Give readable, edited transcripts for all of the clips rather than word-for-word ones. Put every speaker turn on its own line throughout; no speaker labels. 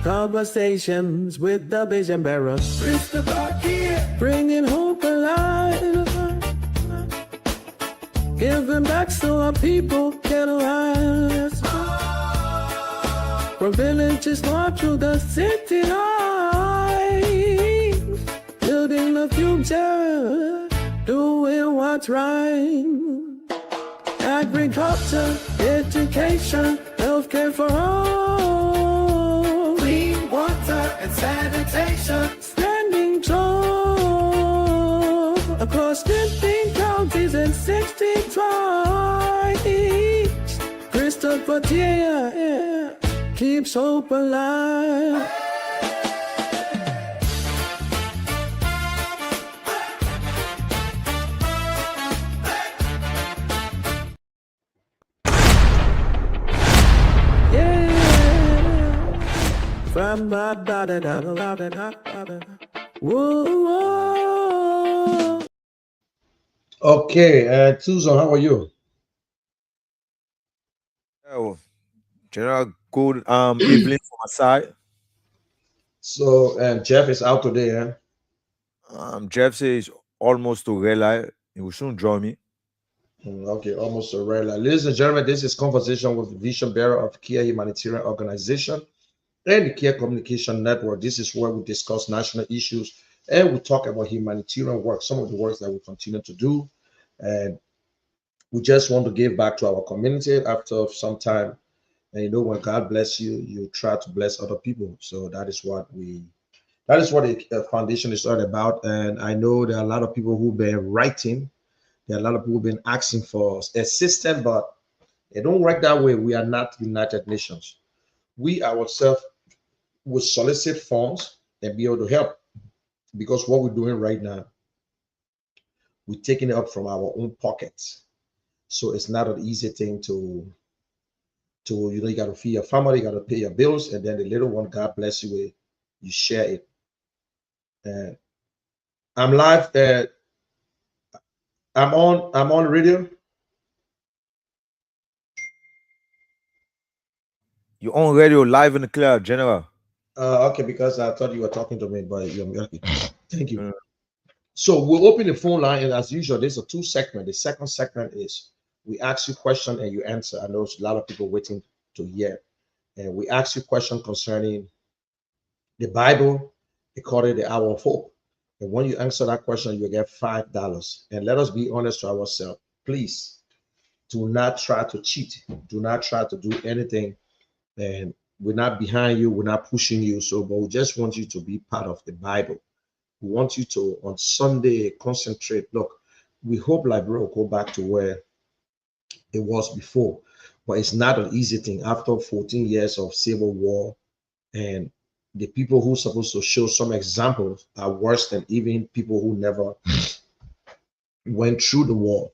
Conversations with the vision bearer, Kear, bringing hope alive, giving back so our people can rise. From villages far through the city life, building the future, doing what's right. Agriculture, education, healthcare for all, clean water and sanitation, standing tall across 15 counties and 16 tribes. Christopher Kear keeps hope alive. From my body, whoa.
Okay, Susan, how are you?
Oh, General, good evening from my side.
So, Jeff is out today, eh?
Jeff says almost to realize he will soon join me.
Okay, almost a rare. Ladies and gentlemen, this is Conversation with the Vision Bearer of Kear Humanitarian Organization and the Kear Communication Network. This is where we discuss national issues and we talk about humanitarian work, some of the works that we continue to do. And we just want to give back to our community after some time. And you know, when God bless you, you try to bless other people. So that is what the foundation is all about. And I know there are a lot of people who've been writing. There are a lot of people who've been asking for assistance, but it don't work that way. We are not United Nations. We ourselves will solicit funds and be able to help, because what we're doing right now, we're taking it up from our own pockets. So it's not an easy thing to you got to feed your family, you got to pay your bills, and then the little one, God bless you with, you share it. And I'm live. I'm on radio.
You're on radio live in the clear, General.
Okay, because I thought you were talking to me, but you're okay. Thank you. So we'll open the phone line, and as usual, there's a two segment. The second segment is we ask you question and you answer. I know there's a lot of people waiting to hear, and we ask you question concerning the Bible. They call it the hour of hope. And when you answer that question, you get $5. And let us be honest to ourselves. Please do not try to cheat. Do not try to do anything. And we're not behind you. We're not pushing you. So, but we just want you to be part of the Bible. We want you to, on Sunday, concentrate. Look, we hope Liberia will go back to where it was before. But it's not an easy thing. After 14 years of civil war, and the people who are supposed to show some examples are worse than even people who never went through the war.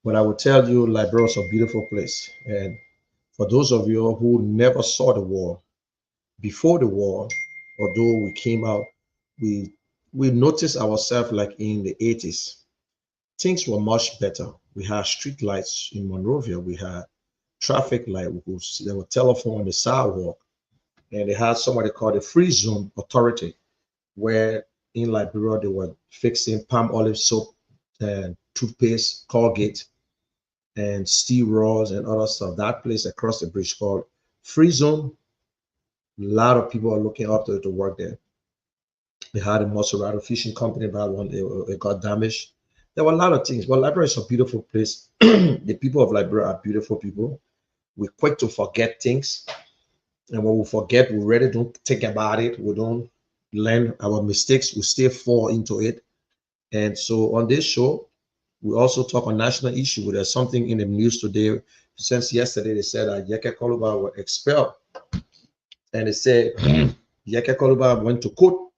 But I will tell you, Liberia is a beautiful place. And for those of you who never saw the war, before the war, although we came out, we noticed ourselves like in the 80s. Things were much better. We had street lights in Monrovia. We had traffic light. There were telephone on the sidewalk. And they had somebody called the Free Zone Authority, where in Liberia they were fixing palm olive soap and toothpaste, Colgate, and steel rods and other stuff. That place across the bridge called Free Zone. A lot of people are looking up to work there. They had a Maserati fishing company, but one it got damaged. There were a lot of things. But Liberia is a beautiful place. The people of Liberia are beautiful people. We're quick to forget things. And when we forget, we really don't think about it. We don't learn our mistakes. We still fall into it. And so on this show, we also talk on national issue. There's something in the news today. Since yesterday, they said that Yeke Koluba were expelled. And they said Yeke Koluba went to court.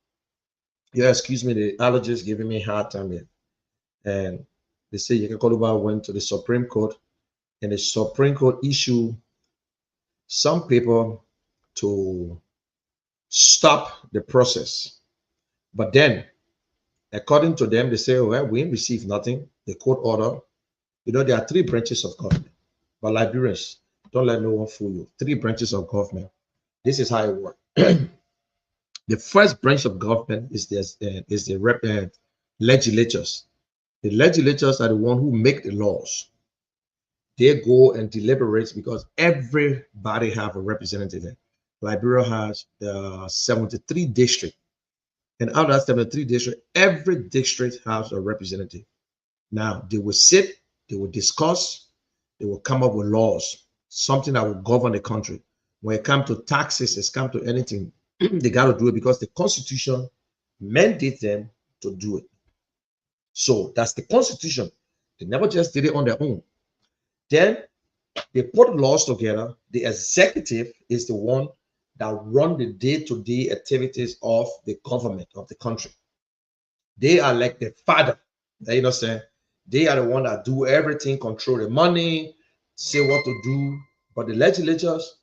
Yeah, excuse me, the allergist giving me a hard time here. And they say Yeke Koluba went to the Supreme Court, and the Supreme Court issued some paper to stop the process. But then, according to them, they say, "Oh, well, we ain't received nothing. The court order." You know, there are three branches of government. But Liberians, don't let no one fool you. Three branches of government. This is how it works. The first branch of government is the legislatures. The legislatures are the one who make the laws. They go and deliberate because everybody have a representative there. Liberia has 73 district, and out of that 73 district, every district has a representative. Now they will sit, they will discuss, they will come up with laws, something that will govern the country. When it comes to taxes, it's come to anything, they got to do it because the Constitution mandate them to do it. So that's the Constitution. They never just did it on their own. Then they put laws together. The executive is the one that run the day-to-day activities of the government of the country. They are like the father. You know what I'm saying? They are the one that do everything, control the money, say what to do. But the legislatures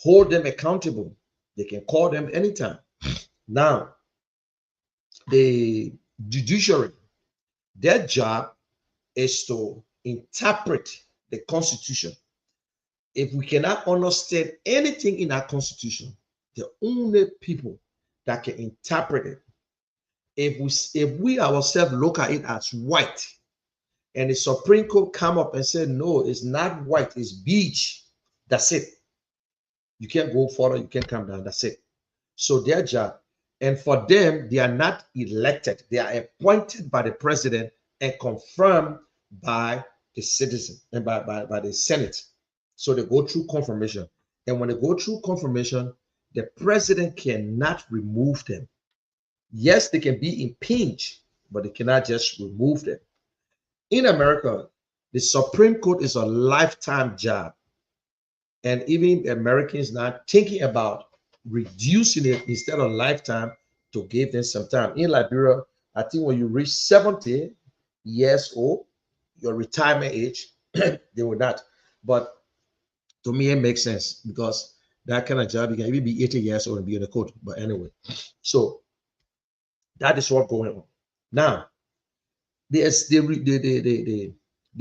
hold them accountable. They can call them anytime. Now, the judiciary, their job is to interpret the Constitution. If we cannot understand anything in our Constitution, the only people that can interpret it, if we ourselves look at it as white, and the Supreme Court come up and say, no, it's not white, it's beige. That's it. You can't go further, you can't come down. That's it. So their job, and for them, they are not elected. They are appointed by the president and confirmed by the citizen and by the Senate. So they go through confirmation. And when they go through confirmation, the president cannot remove them. Yes, they can be impeached, but they cannot just remove them. In America, the Supreme Court is a lifetime job. And even Americans now thinking about reducing it instead of lifetime to give them some time. In Liberia, I think when you reach 70 years old, your retirement age, they will not. But to me, it makes sense because that kind of job, you can even be 80 years old and be in the court. But anyway, so that is what's going on. Now, the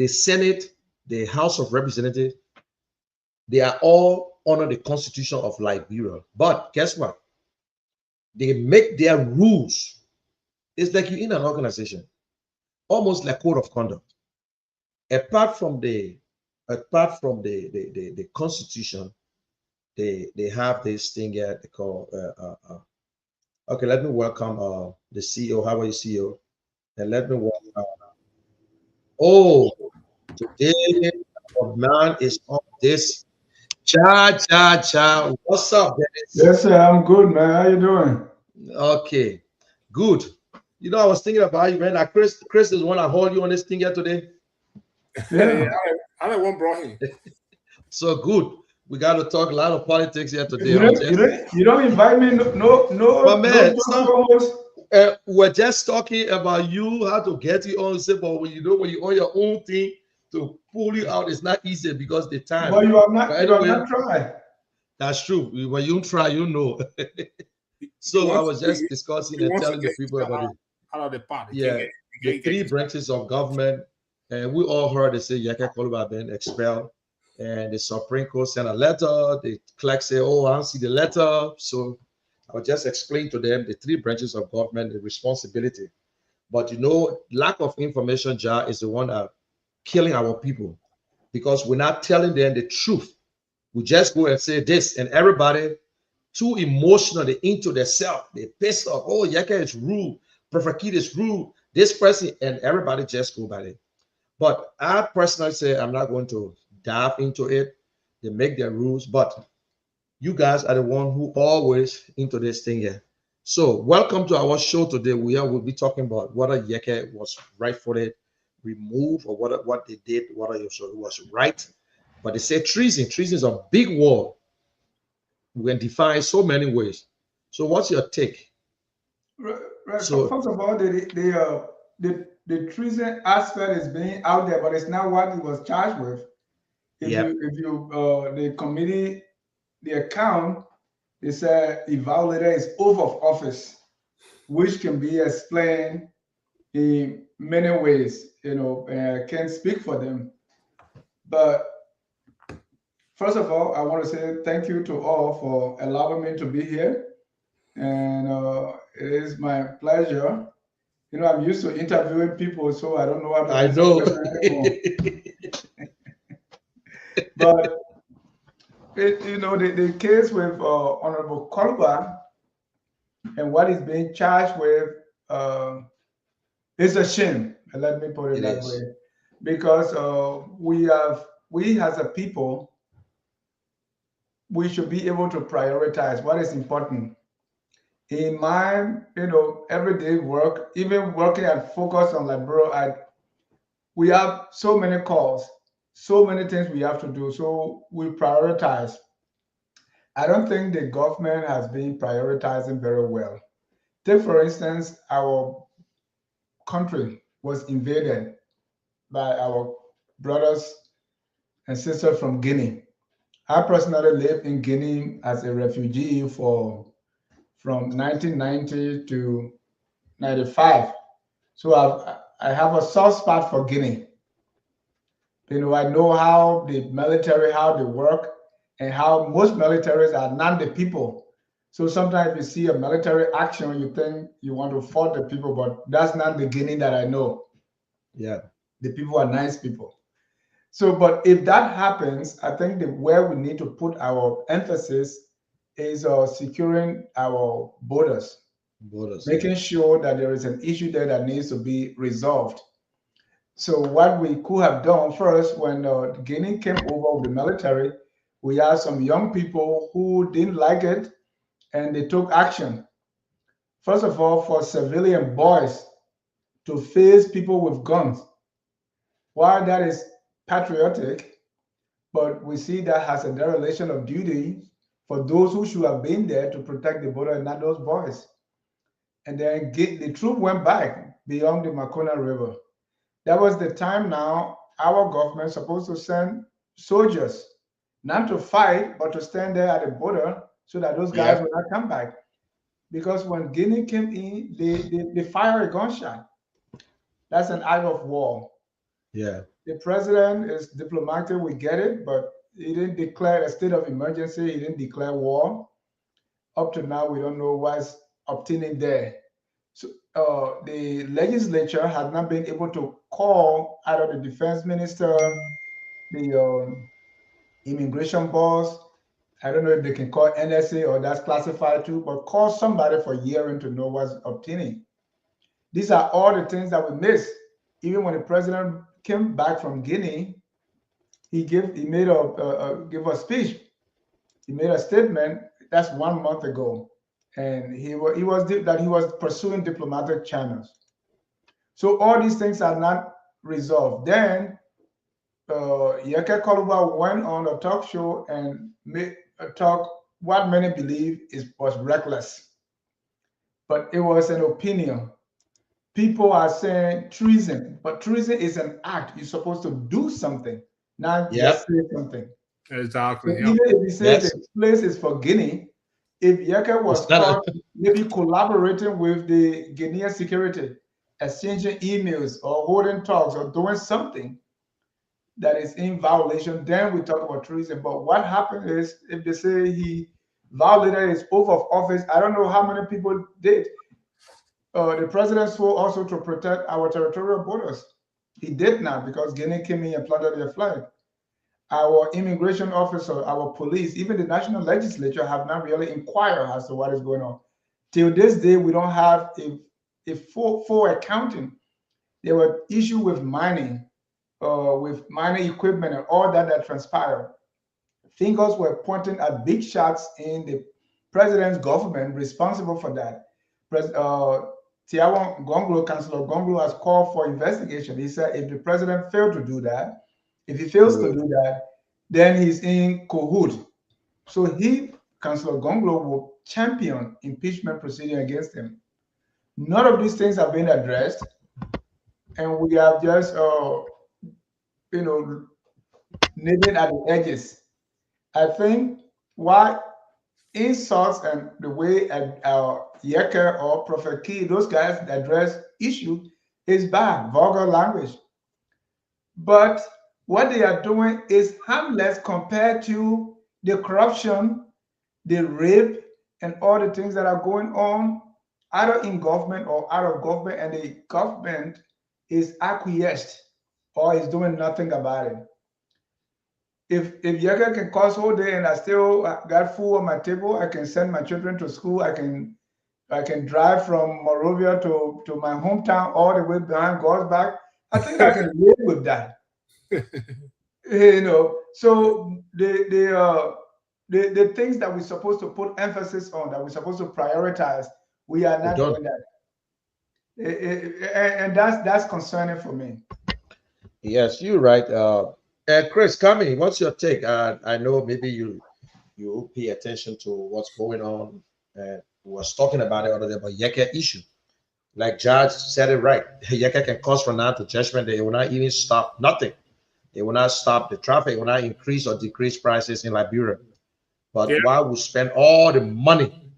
Senate, the House of Representatives, they are all under the Constitution of Liberia. But guess what? They make their rules. It's like you're in an organization, almost like code of conduct. Apart from the Constitution, they have this thing here they call okay, let me welcome the CEO. How are you, CEO? And let me welcome oh, today our man is on this. Cha cha cha. What's up, Dennis?
Yes, sir. I'm good, man. How you doing?
Okay, good. You know, I was thinking about you, man. Like Chris is one I hold you on this thing here today.
Yeah.
I don't want brought him.
So good. We got to talk a lot of politics here today.
You don't invite me.
But man,
co-host.
we're just talking about you, how to get you on. Say, but when you're on your own thing, to pull you out is not easy because the time.
But you have not.
But
You have
anyway,
not tried.
that's true. When you try, you know. So I was just discussing and telling the people about it.
Out of the pot.
Yeah, the three branches of government, and we all heard they say Yaka Koluba been expelled, and the Supreme Court sent a letter. The clerk say, "Oh, I don't see the letter." So I will just explain to them the three branches of government, the responsibility. But you know, lack of information, jar, is the one that killing our people because we're not telling them the truth. We just go and say this, and everybody too emotionally into themselves. They pissed off. Oh, Yaka is rude. Prophet Kid is rude. This person, and everybody just go by it. But I personally say I'm not going to dive into it. They make their rules, but you guys are the one who always into this thing here. So welcome to our show today. Will be talking about whether Yeke was rightfully removed or what they did, whether it was right. But they say treason. Treason is a big word. We can define so many ways. So what's your take?
Right.
So
First of all, the treason aspect is being out there, but it's not what he was charged with. If
yeah,
you the committee, the account They said a violator is oath of office, which can be explained in many ways. I can't speak for them. But first of all, I want to say thank you to all for allowing me to be here. And it is my pleasure. I'm used to interviewing people, so I don't know how to
I
answer
know.
questions anymore. But the case with Honorable Kolba and what he's being charged with uh, is a shame. Let me put it
It
that way,
is.
because we as a people, we should be able to prioritize what is important. In my everyday work, even working at Focus on like bro, we have so many calls, so many things we have to do, so we prioritize. I don't think the government has been prioritizing very well. Take, for instance, our country was invaded by our brothers and sisters from Guinea. I personally lived in Guinea as a refugee for from 1990 to 95. So I have a soft spot for Guinea. I know how the military, how they work, and how most militaries are not the people. So sometimes you see a military action, you think you want to fight the people, but that's not the Guinea that I know.
Yeah.
The people are nice people. So, but if that happens, I think where we need to put our emphasis is securing our borders,
Borders. Yeah.
making sure that there is an issue there that needs to be resolved. So what we could have done first, when Guinea came over with the military, we had some young people who didn't like it, and they took action. First of all, for civilian boys to face people with guns. While that is patriotic, but we see that has a dereliction of duty for those who should have been there to protect the border and not those boys. And then the troop went back beyond the Makona River. That was the time now our government is supposed to send soldiers, not to fight, but to stand there at the border so that those guys
Yeah.
will not come back. Because when Guinea came in, they fired a gunshot. That's an act of war.
Yeah.
The president is diplomatic, we get it, but he didn't declare a state of emergency, he didn't declare war. Up to now, we don't know what's obtaining there. So the legislature has not been able to call either the defense minister, the immigration boss. I don't know if they can call NSA or that's classified too, but call somebody for hearing to know what's obtaining. These are all the things that we miss. Even when the president came back from Guinea, he made give a speech. He made a statement. That's 1 month ago, and he was pursuing diplomatic channels. So all these things are not resolved. Then Yeke Koluba went on a talk show and made a talk what many believe was reckless, but it was an opinion. People are saying treason, but treason is an act. You're supposed to do something, not just
Yep.
say something.
Exactly.
So
Yeah.
even if he says
Yes.
the place is for Guinea, if Yeke was
It's not
caught maybe collaborating with the Guinean security, exchanging emails or holding talks or doing something that is in violation, then we talk about treason. But what happened is if they say he violated his oath of office, I don't know how many people did. The president swore also to protect our territorial borders. He did not because Guinea came in and planted their flag. Our immigration officer, our police, even the national legislature have not really inquired as to what is going on. Till this day, we don't have a full accounting. There were issues with mining equipment and all that transpired. Fingers were pointing at big shots in the president's government responsible for that. Tiawan Gonglo, Councillor Gonglo, has called for investigation. He said if the president failed to do that, if he fails to do that, then he's in cahoot. So Councillor Gonglo, will champion impeachment proceeding against him. None of these things have been addressed, and we have just, nibbling at the edges. I think why insults and the way Yecker or Prophet Kear, those guys address issues is bad, vulgar language. But what they are doing is harmless compared to the corruption, the rape, and all the things that are going on either in government or out of government, and the government is acquiesced or is doing nothing about it. If Yaga can cost whole day and I still got food on my table, I can send my children to school. I can drive from Morovia to my hometown all the way behind God's back. I think I can live with that. You know, so the things that we're supposed to put emphasis on, that we're supposed to prioritize, we are not doing that. And that's concerning for me.
Yes, you're right. Chris, Kami, what's your take? I know maybe you pay attention to what's going on, and we was talking about it other day, but Yeka issue. Like Judge said it right. Yeka can cause from now to judgment. They will not even stop nothing. They will not stop the traffic. It will not increase or decrease prices in Liberia. But why we spend all the money?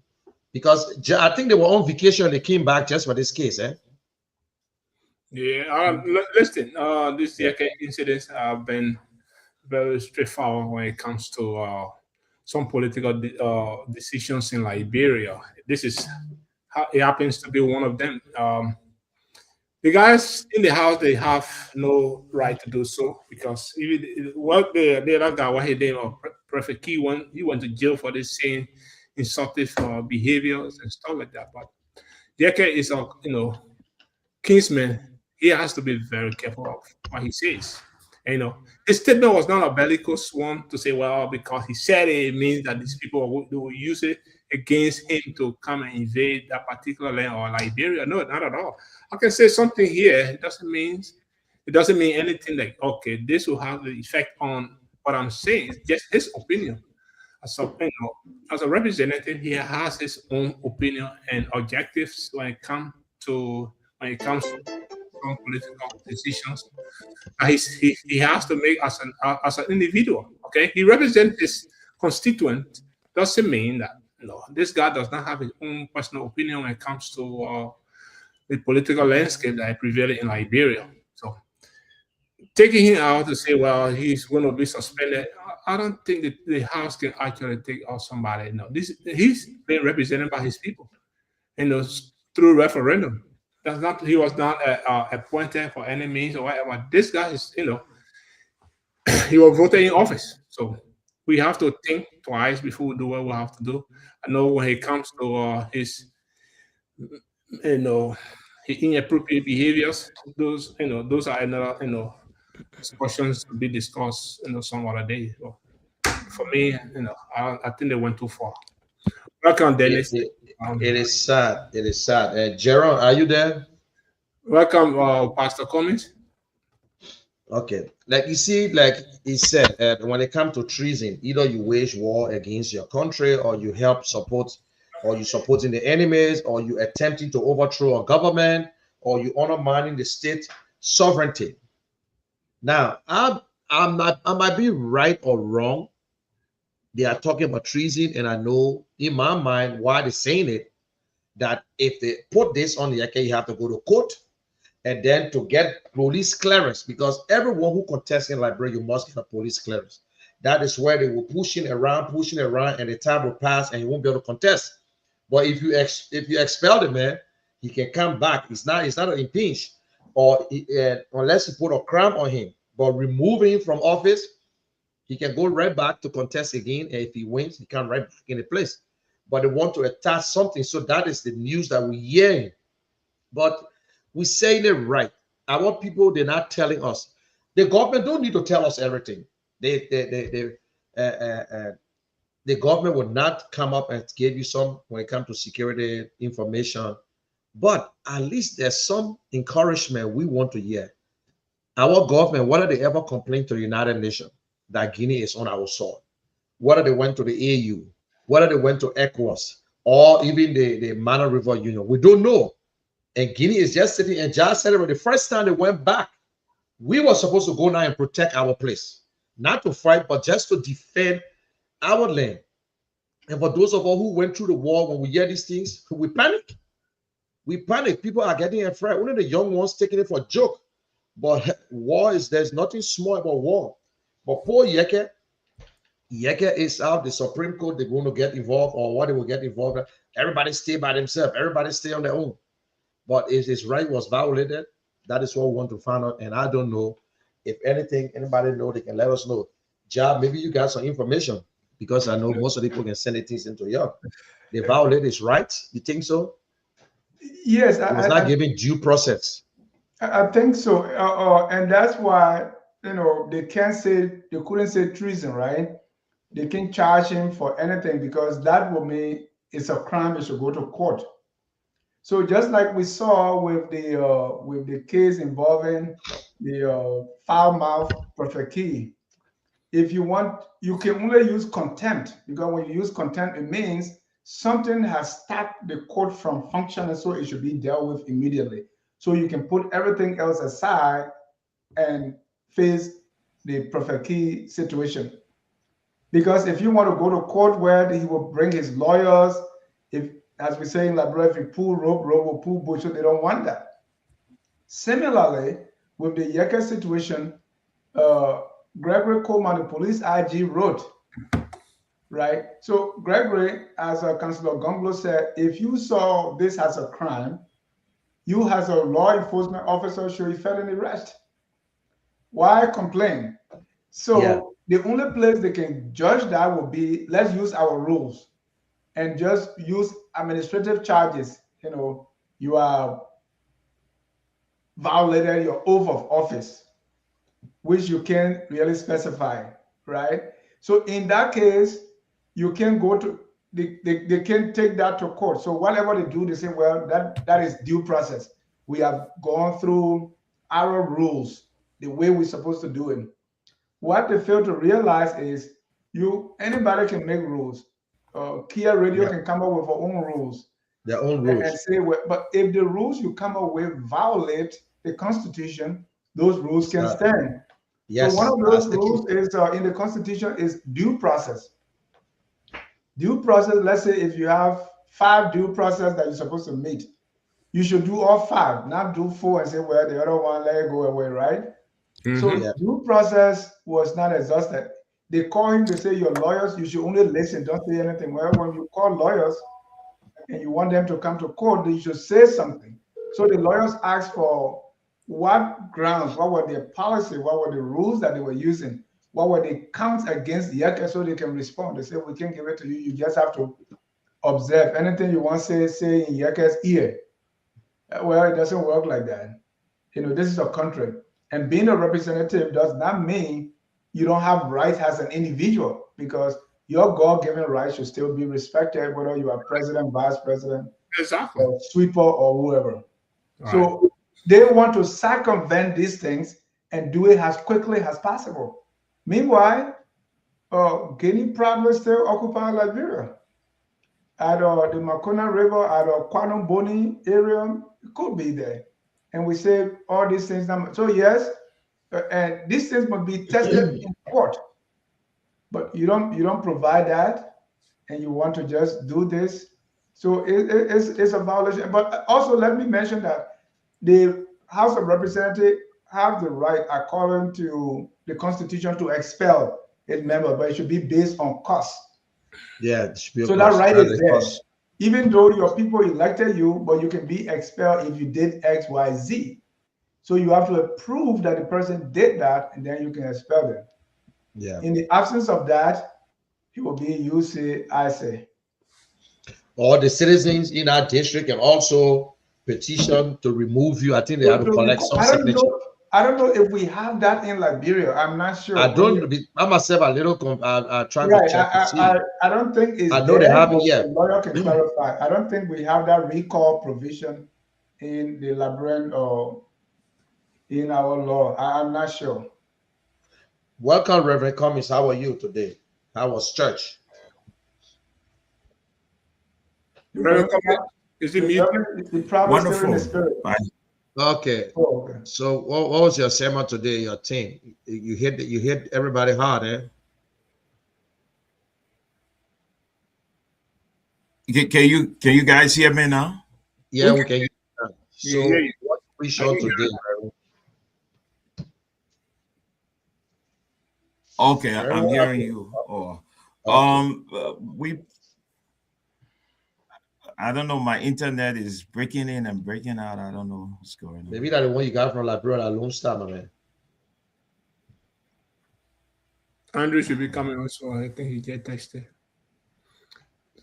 Because I think they were on vacation. They came back just for this case, eh?
Yeah. Listen. These Yeka incidents have been very straightforward when it comes to some political decisions in Liberia. This is how it happens to be one of them. The guys in the house, they have no right to do so, because even what the other guy, what he did, or Prophet Kear, he went to jail for this same insultive behaviors and stuff like that. But Yeke is a kinsman. He has to be very careful of what he says. And, his statement was not a bellicose one to say, well, because he said it means that these people will use it against him to come and invade that particular land or Liberia. No, not at all. I can say something here. It doesn't mean anything like, okay, this will have the effect on what I'm saying. It's just his opinion. As a representative, he has his own opinion and objectives when it comes to some political decisions. He has to make as an individual. Okay, he represents his constituent. Doesn't mean that this guy does not have his own personal opinion when it comes to the political landscape that prevails in Liberia. So taking him out to say, well, he's going to be suspended, I don't think that the House can actually take out somebody. No, he's being represented by his people, through referendum. He was not appointed for any means or whatever. This guy is, he was voted in office. So we have to think twice before we do what we have to do. I know when it comes to his inappropriate behaviors, those are another discussions to be discussed some other day. So for me, I think they went too far. Welcome, Dennis.
It is sad. It is sad. Jerome, are you there?
Welcome, Pastor Cummings.
Okay. Like you see, like he said, when it comes to treason, either you wage war against your country, or you or you supporting the enemies, or you attempting to overthrow a government, or you undermining the state sovereignty. Now, I might be right or wrong. They are talking about treason, and I know in my mind why they're saying it, that if they put this on the Yeke, you have to go to court, and then to get police clearance, because everyone who contests in Liberia, you must get a police clearance. That is where they will pushing around, and the time will pass, and you won't be able to contest. But if you expel the man, he can come back. It's not an impeach, or unless you put a crime on him. But removing him from office, he can go right back to contest again, and if he wins, he can right back in the place. But they want to attach something, so that is the news that we're hearing. But we're saying it right. I want people, they're not telling us. The government don't need to tell us everything. The government would not come up and give you some when it comes to security information. But at least there's some encouragement we want to hear. Our government, whether they ever complain to the United Nations that Guinea is on our soil, whether they went to the AU, whether they went to ECOWAS, or even the Mana River Union, we don't know. And Guinea is just sitting, and just celebrated the first time they went back. We were supposed to go now and protect our place, not to fight, but just to defend our land. And for those of us who went through the war, when we hear these things, we panic. We panic. People are getting afraid. Only the young ones taking it for a joke. But war is, there's nothing small about war. But poor Yeke is out. The Supreme Court, they're going to get involved, or what they will get involved. Everybody stay by themselves. Everybody stay on their own. But if his right was violated, that is what we want to find out. And I don't know if anything, anybody know, they can let us know. Job, maybe you got some information, because I know most of the people can send things into you. They violate his rights. You think so?
Yes,
It was not given due process.
I think so, and that's why they couldn't say treason, right? They can't charge him for anything because that would mean it's a crime. It should go to court. So just like we saw with the case involving the foul mouth Prophet Kear, if you want, you can only use contempt, because when you use contempt, it means something has stopped the court from functioning, so it should be dealt with immediately. So you can put everything else aside and face the Prophet Kear situation. Because if you want to go to court where he will bring his lawyers, if, as we say in Liberia, if you pull rope, rope will pull bush, so they don't want that. Similarly, with the Yeke situation, Gregory Coleman, the police IG, wrote, right? So Gregory, as Councillor Gonglo said, if you saw this as a crime, you as a law enforcement officer should felony arrest. Why complain? So the only place they can judge that would be, let's use our rules and just use administrative charges. You are violated your oath of office, which you can't really specify, right? So in that case, you can go to, they can take that to court. So whatever they do, they say, well, that is due process. We have gone through our rules, the way we're supposed to do it. What they fail to realize is anybody can make rules. Kear Radio can come up with their own rules.
Their own rules.
And say, well, but if the rules you come up with violate the Constitution, those rules can stand.
Yes.
So one of those rules is in the Constitution is due process. Due process, let's say if you have 5 due process that you're supposed to meet, you should do all 5, not do 4 and say, well, the other one, let it go away, right? So due process was not exhausted. They call him to say, your lawyers, you should only listen, don't say anything. Well, when you call lawyers and you want them to come to court, they should say something. So the lawyers asked for what grounds, what were their policy, what were the rules that they were using, what were the counts against the Yeke, so they can respond. They say, we can't give it to you. You just have to observe. Anything you want to say in Yeke's ear. Well, it doesn't work like that. This is a country. And being a representative does not mean you don't have rights as an individual, because your God-given rights should still be respected, whether you are president, vice president, or sweeper, or whoever. Right. So they want to circumvent these things and do it as quickly as possible. Meanwhile, Guinea province still occupy Liberia. At the Makona River, at the Quantum Boni area, it could be there. And we say all these things. So yes, and these things must be tested in court. But you don't provide that, and you want to just do this. So it's a violation. But also let me mention that the House of Representatives have the right, according to the Constitution, to expel its member, but it should be based on cost.
Yeah, it should be.
So that right is there. Even though your people elected you, but you can be expelled if you did X, Y, Z. So you have to prove that the person did that, and then you can expel them.
Yeah.
In the absence of that, it will be you say, I say.
Or the citizens in our district can also petition to remove you. I think they have to collect some signature.
I don't know if we have that in Liberia. I'm not sure.
I don't. I myself a little trying to check to see.
I don't think it's.
I know they have it yet.
The lawyer can clarify. I don't think we have that recall provision in the Liberian or in our law. I'm not sure.
Welcome, Reverend Cummings. How are you today? How was church?
Reverend Cummings, is it me?
Wonderful.
Okay.
Oh, okay.
So what was your sermon today? Your team? You hit everybody hard, eh?
Can you guys hear me now?
Yeah, we can. So
Yeah, yeah.
what we shot today?
Okay,
Very
I'm
well.
hearing you. Oh,
Okay.
I don't know. My internet is breaking in and breaking out. I don't know what's going on.
Maybe that's the one you got from Liberia, Lone Star, my man.
Andrew should be coming also. I think he get texted.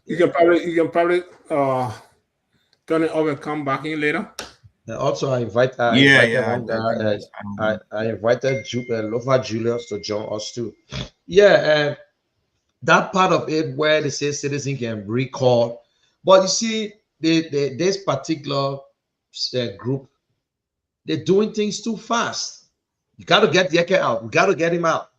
You can probably turn it off and come back in later.
And also, I invited one guy. I invited Lofa Julius to join us too. Yeah, that part of it where they say citizen can recall, but you see, this particular group, they're doing things too fast. You got to get Yeke out. We got to get him out.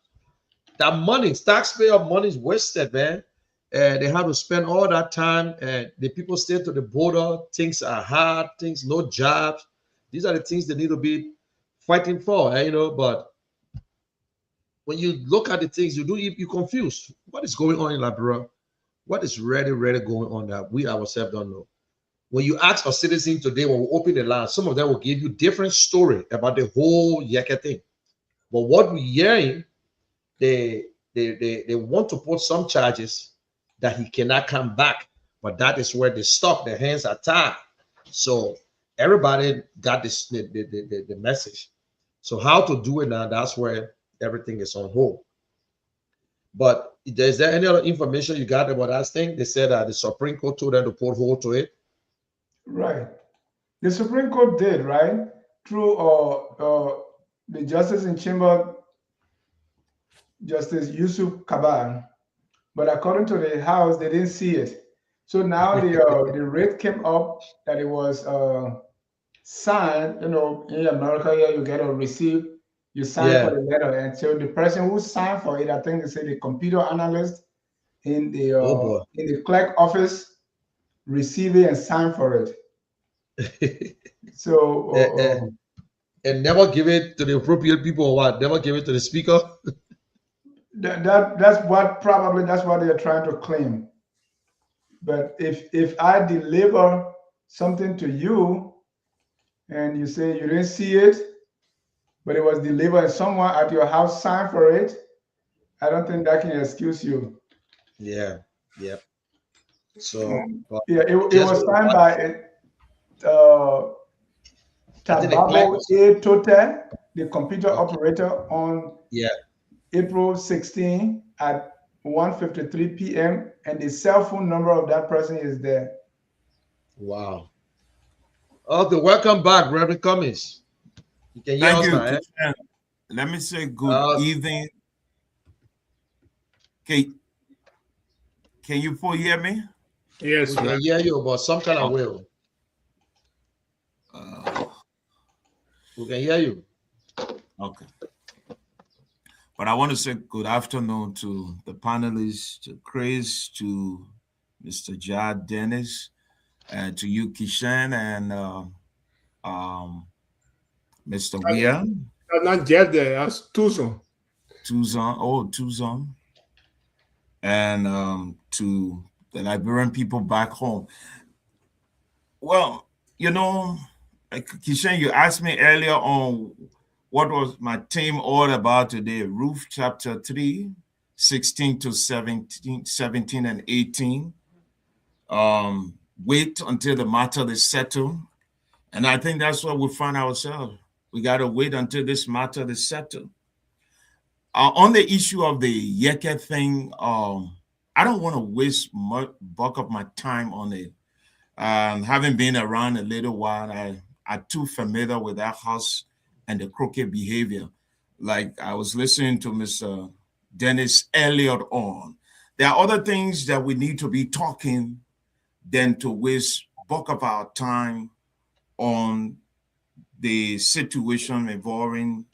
That money, taxpayer money is wasted, man. They have to spend all that time, and the people stay to the border. Things are hard. Things, no jobs. These are the things they need to be fighting for, you know. But when you look at the things you confused. What is going on in Liberia? What is really going on that we ourselves don't know? When you ask a citizen today, when we open the line, some of them will give you different story about the whole Yeke thing. But what we're hearing, they want to put some charges that he cannot come back, but that is where they stop. Their hands are tied. So everybody got this the message. So how to do it now? That's where everything is on hold. But is there any other information you got about that thing? They said that the Supreme Court told them to put hold to it.
Right. The Supreme Court did, right? Through the Justice in Chamber, Justice Yusuf Kaban. But according to the House, they didn't see it. So now the rate came up that it was signed. You know, in America, here you get a receipt, you sign for the letter, and so the person who signed for it, I think they say the computer analyst in the clerk office, receive it and sign for it. So
and never give it to the appropriate people or what? Never give it to the speaker.
that's what they're trying to claim. But if I deliver something to you and you say you didn't see it, but it was delivered and someone at your house signed for it, I don't think that can excuse you.
Yeah. So
yeah, it was signed by Tababo A. Tote, the computer operator, on April 16 at 1:53 p.m. and the cell phone number of that person is there.
Wow. Okay, welcome back, Reverend Cummings. You can hear us now. Eh?
Let me say good evening. Can you both hear me?
Yes,
we can hear you, but some kind of will. We can hear you.
Okay. But I want to say good afternoon to the panelists, to Chris, to Mr. Jad Dennis, and to you, Kishan, and Mr. Weir.
Not Jad there, that's Tuzon.
Tuzon. And to the Liberian people back home. Well, you know, Kishan, you asked me earlier on what was my theme all about today. Ruth chapter 3, 16 to 17 and 18. Wait until the matter is settled. And I think that's what we find ourselves. We got to wait until this matter is settled. On the issue of the Yeke thing, I don't want to waste much bulk of my time on it. Having been around a little while, I'm too familiar with that house and the crooked behavior. Like I was listening to Mr. Dennis earlier on. There are other things that we need to be talking than to waste bulk of our time on the situation involving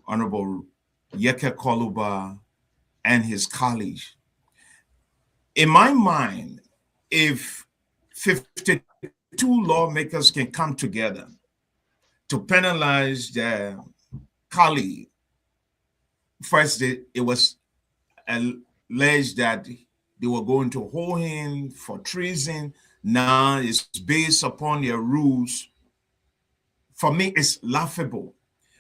Honorable Yeke Koluba and his colleagues. In my mind, if 52 lawmakers can come together to penalize their colleague, first it was alleged that they were going to hold him for treason. Now it's based upon their rules. For me, it's laughable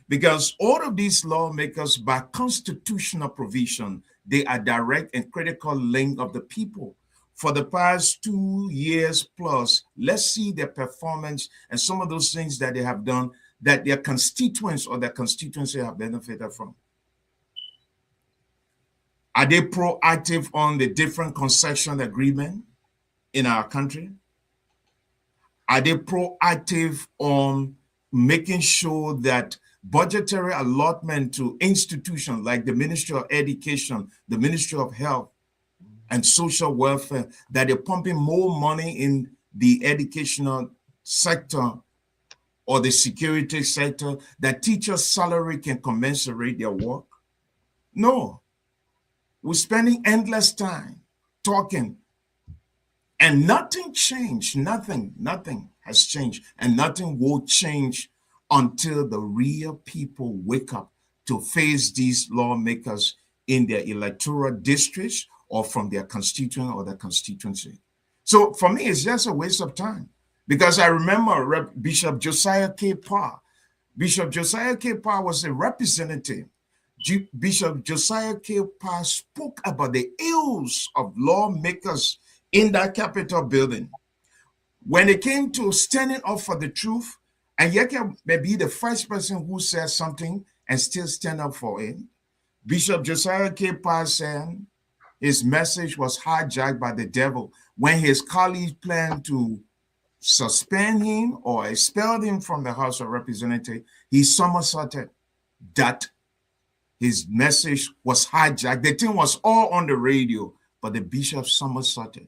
because all of these lawmakers, by constitutional provision, they are direct and critical link of the people. For the past 2 years plus, let's see their performance and some of those things that they have done that their constituents or their constituency have benefited from. Are they proactive on the different concession agreement in our country? Are they proactive on making sure that budgetary allotment to institutions like the Ministry of Education, the Ministry of Health and Social Welfare, that they're pumping more money in the educational sector or the security sector, that teachers' salary can commensurate their work? No. We're spending endless time talking, and nothing changed. Nothing has changed, and nothing will change until the real people wake up to face these lawmakers in their electoral districts or from their constituent or their constituency. So for me, it's just a waste of time, because I remember Bishop Josiah K. Parr. Bishop Josiah K. Parr was a representative. Bishop Josiah K. Parr spoke about the ills of lawmakers in that Capitol building. When it came to standing up for the truth, and Yeke may be the first person who says something and still stand up for it, Bishop Josiah K. Parr said his message was hijacked by the devil when his colleagues planned to suspend him or expel him from the House of Representatives. He somersaulted that his message was hijacked. The thing was all on the radio, but the bishop somersaulted.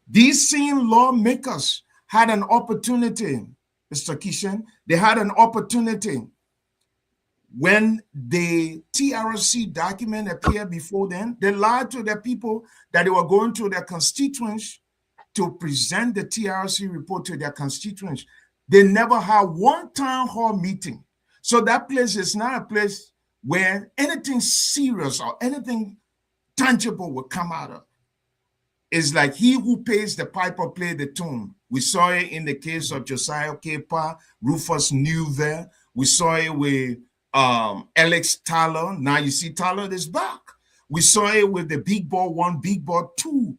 These same lawmakers had an opportunity, Mr. Kishan. They had an opportunity when the TRC document appeared before them. They lied to their people that they were going to their constituents to present the TRC report to their constituents. They never had one town hall meeting. So that place is not a place where anything serious or anything tangible will come out of. It's like he who pays the piper play the tune. We saw it in the case of Josiah K. Parr, Rufus Newville. We saw it with Alex Tyler. Now you see Tyler is back. We saw it with the Big Ball 1, Big Ball 2.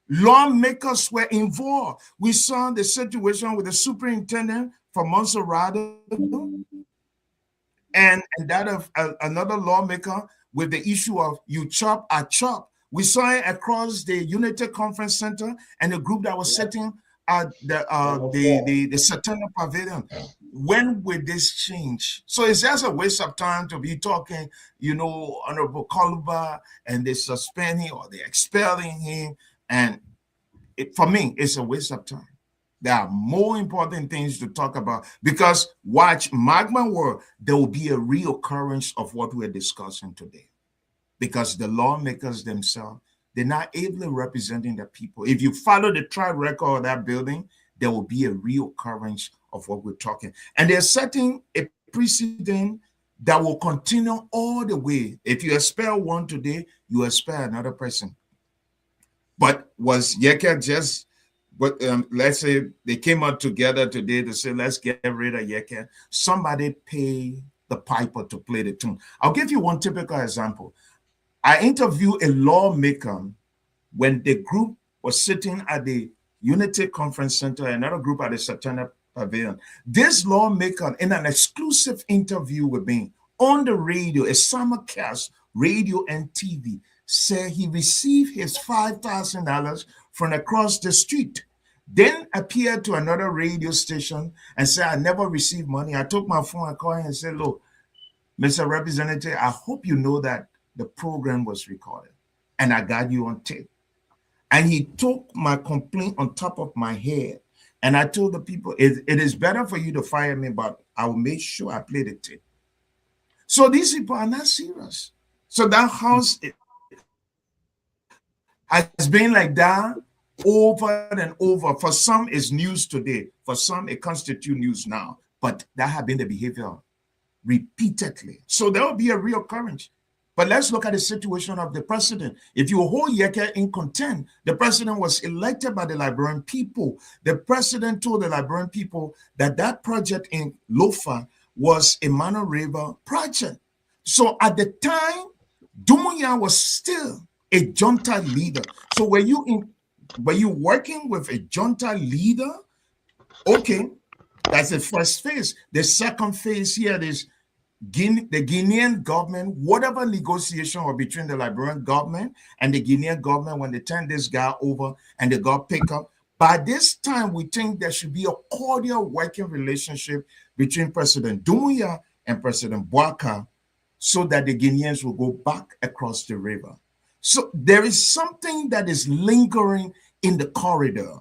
Lawmakers were involved. We saw the situation with the superintendent for Monserrado and that of another lawmaker with the issue of you chop, I chop. We saw it across the Unity Conference Center and the group that was sitting at the Satanic Pavilion. When will this change? So it's just a waste of time to be talking, Honorable Koluba, and they suspend him or they're expelling him. And for me, it's a waste of time. There are more important things to talk about, because watch, mark my word, there will be a reoccurrence of what we're discussing today, because the lawmakers themselves, they're not ably representing the people. If you follow the track record of that building, there will be a reoccurrence of what we're talking. And they're setting a precedent that will continue all the way. If you expel one today, you expel another person. But was Yeke just, let's say they came out together today to say, let's get rid of Yeke. Somebody pay the piper to play the tune. I'll give you one typical example. I interviewed a lawmaker when the group was sitting at the Unity Conference Center, another group at the Satanic Pavilion. This lawmaker, in an exclusive interview with me on the radio, a simulcast radio and TV, said he received his $5,000 from across the street. Then appeared to another radio station and said, I never received money. I took my phone and called him and said, look, Mr. Representative, I hope you know that the program was recorded and I got you on tape. And he took my complaint on top of my head. And I told the people, it is better for you to fire me, but I will make sure I play the tape. So these people are not serious. So that house has been like that over and over. For some, it's news today. For some, it constitutes news now. But that has been the behavior repeatedly. So there will be a reoccurrence. But let's look at the situation of the president. If you hold Yeke in contempt, the president was elected by the Liberian people. The president told the Liberian people that that project in Lofa was a Mano River project. So at the time, Dumuya was still a junta leader. So were you working with a junta leader? Okay, that's the first phase. The second phase here is the Guinean government, whatever negotiation or between the Liberian government and the Guinean government, when they turn this guy over and they got picked up, by this time, we think there should be a cordial working relationship between President Dumuya and President Bouaka so that the Guineans will go back across the river. So there is something that is lingering in the corridor.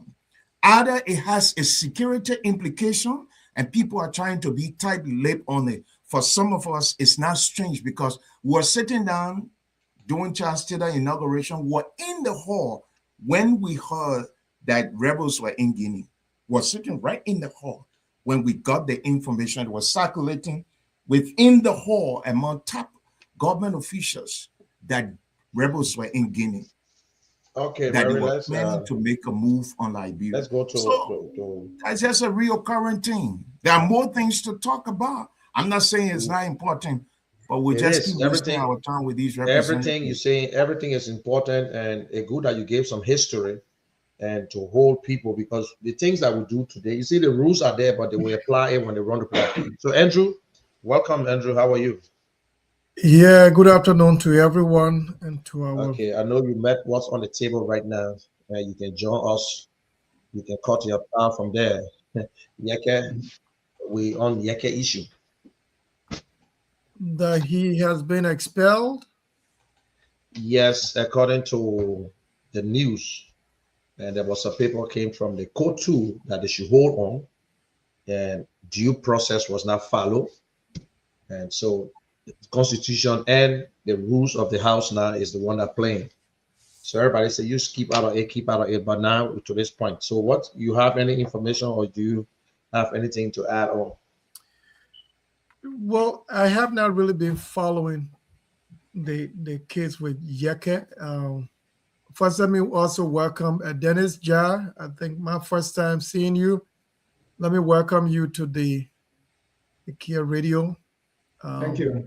Either it has a security implication and people are trying to be tight-lipped on it. For some of us, it's not strange because we're sitting down doing Charles Taylor inauguration. We're in the hall when we heard that rebels were in Guinea. We're sitting right in the hall when we got the information that was circulating within the hall among top government officials that rebels were in Guinea.
Okay,
that
Mary,
they were
let's
planning to make a move on Liberia.
let's go to
That's just a real current thing. There are more things to talk about. I'm not saying it's not important, but we
It
just
is.
keep wasting our time with these
everything you
representatives.
say, everything is important, and it's good that you gave some history and to hold people, because the things that we do today, you see the rules are there, but they will apply it when they run the play. So Andrew, welcome, Andrew. How are you?
Yeah, good afternoon to everyone and to our.
Okay, I know you met what's on the table right now, and you can join us. You can cut your path from there. Yeke, we on Yeke issue.
That he has been expelled.
Yes, according to the news, and there was a paper came from the court too that they should hold on, and due process was not followed, and so the constitution and the rules of the house now is the one that playing. So everybody say you just keep out of it, keep out of it. But now to this point, so what, you have any information or do you have anything to add on?
Well, I have not really been following the case with Yeke. First, let me also welcome Dennis Jar. I think my first time seeing you. Let me welcome you to the Kear Radio.
Thank you.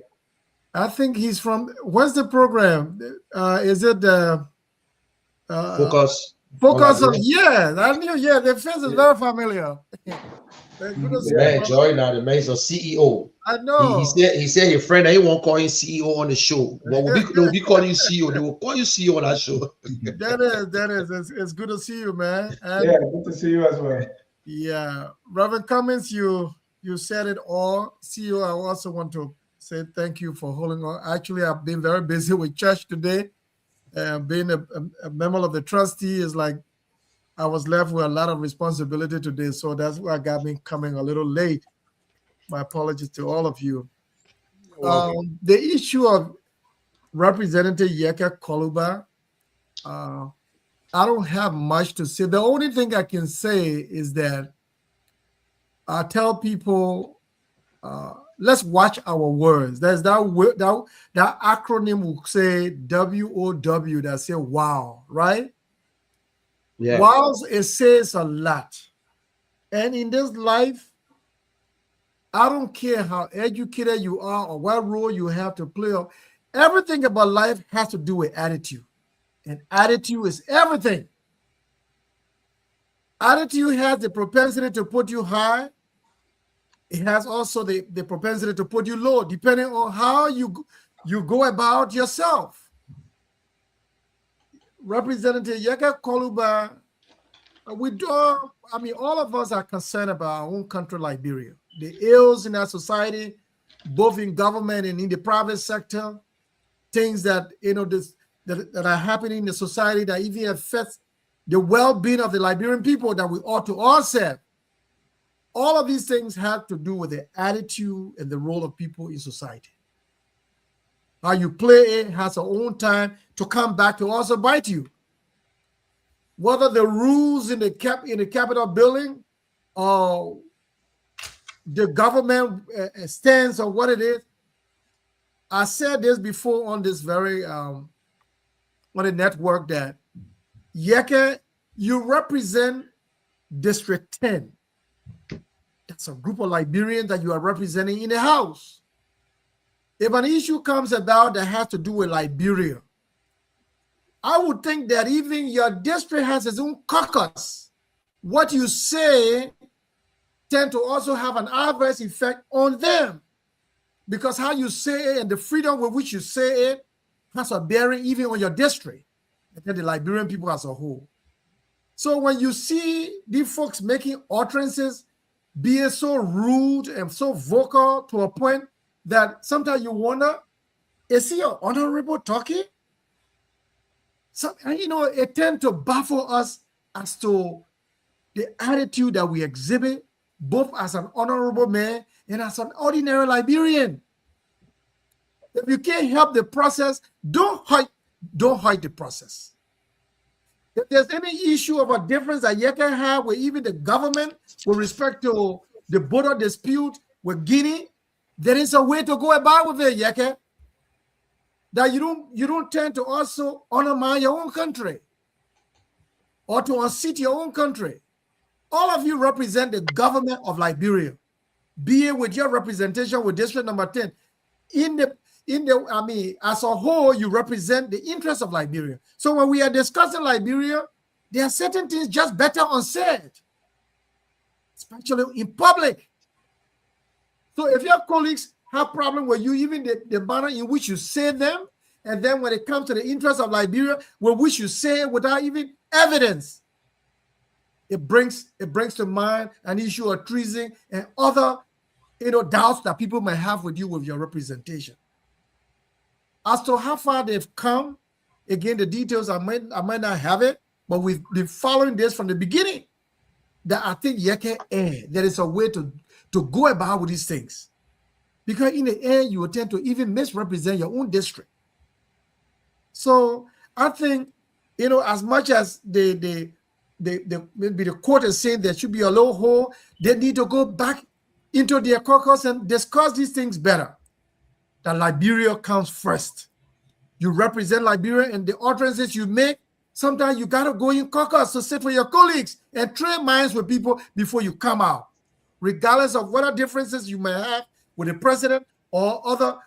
I think he's from, what's the program? Is it the
Focus
Focus on,
Liberia?
yeah, I knew, yeah, the face is very familiar. Good to see
The man
you.
Joy now, the man is a CEO.
I know.
He said his friend that he won't call him CEO on the show. But they will be calling you CEO. They will call you CEO on that show.
That is. It's good to see you, man. And
Yeah, good to see you as well.
yeah, Reverend Cummins, you said it all. CEO, I also want to say thank you for holding on. Actually, I've been very busy with church today. Being a member of the trustee is like I was left with a lot of responsibility today, so that's why got me coming a little late. My apologies to all of you. The issue of Representative Yeke Koluba, I don't have much to say. The only thing I can say is that I tell people, let's watch our words. There's that acronym will say WOW, that say wow, right?
Yeah.
Wow, it says a lot. And in this life, I don't care how educated you are or what role you have to play. Everything about life has to do with attitude. And attitude is everything. Attitude has the propensity to put you high. It has also the propensity to put you low, depending on how you go about yourself. Representative Yeke Koluba, all of us are concerned about our own country, Liberia. The ills in our society, both in government and in the private sector, things that that are happening in the society that even affects the well-being of the Liberian people that we ought to all serve. All of these things have to do with the attitude and the role of people in society. How you play it has its own time to come back to also bite you. Whether the rules in the Capitol building or the government stands on what it is, I said this before on this very on the network that Yeke, you represent District 10. That's a group of Liberians that you are representing in the House. If an issue comes about that has to do with Liberia, I would think that even your district has its own caucus. What you say tend to also have an adverse effect on them, because how you say it and the freedom with which you say it has a bearing even on your district and then the Liberian people as a whole. So when you see these folks making utterances, being so rude and so vocal to a point that sometimes you wonder, is he an honorable talking? So, it tends to baffle us as to the attitude that we exhibit, both as an honorable man and as an ordinary Liberian. If you can't help the process, don't hide the process. If there's any issue of a difference that you can have with even the government with respect to the border dispute with Guinea, there is a way to go about with it, Yeke. That you don't tend to also undermine your own country or to unseat your own country. All of you represent the government of Liberia, be it with your representation with District Number 10. As a whole, you represent the interests of Liberia. So when we are discussing Liberia, there are certain things just better unsaid, especially in public. So if your colleagues have problem with you, even the manner in which you say them, and then when it comes to the interests of Liberia, with which you say it without even evidence, it brings to mind an issue of treason and other doubts that people may have with you with your representation. As to how far they've come, again, the details I might not have it, but we've been following this from the beginning. That I think there is a way to go about with these things, because in the end you will tend to even misrepresent your own district. So I think as much as maybe the court is saying there should be a low hole, they need to go back into their caucus and discuss these things better. That Liberia comes first. You represent Liberia, and the utterances you make, sometimes you got to go in caucus to sit with your colleagues and trade minds with people before you come out, regardless of what differences you may have with the president or other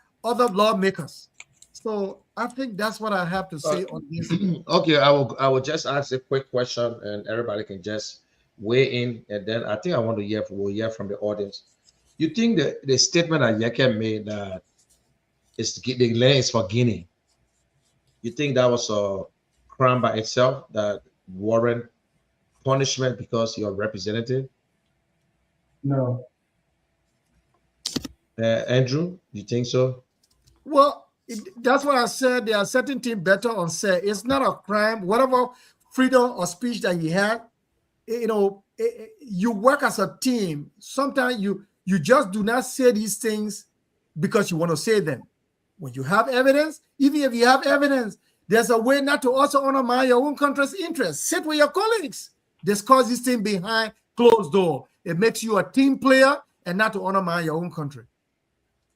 lawmakers. So I think that's what I have to say on this.
Okay, I will just ask a quick question, and everybody can just weigh in, and then I think we'll hear from the audience. You think that the statement that Yeke made that the land is for Guinea, you think that was a crime by itself that warrant punishment because you're a representative?
No.
Andrew, you think so?
Well, that's what I said. There are certain things better unsaid. It's not a crime. Whatever freedom of speech that you have, you work as a team. Sometimes you just do not say these things because you want to say them. When you have evidence, even if you have evidence, there's a way not to also undermine your own country's interests. Sit with your colleagues. Discuss this thing behind closed door. It makes you a team player and not to undermine your own country.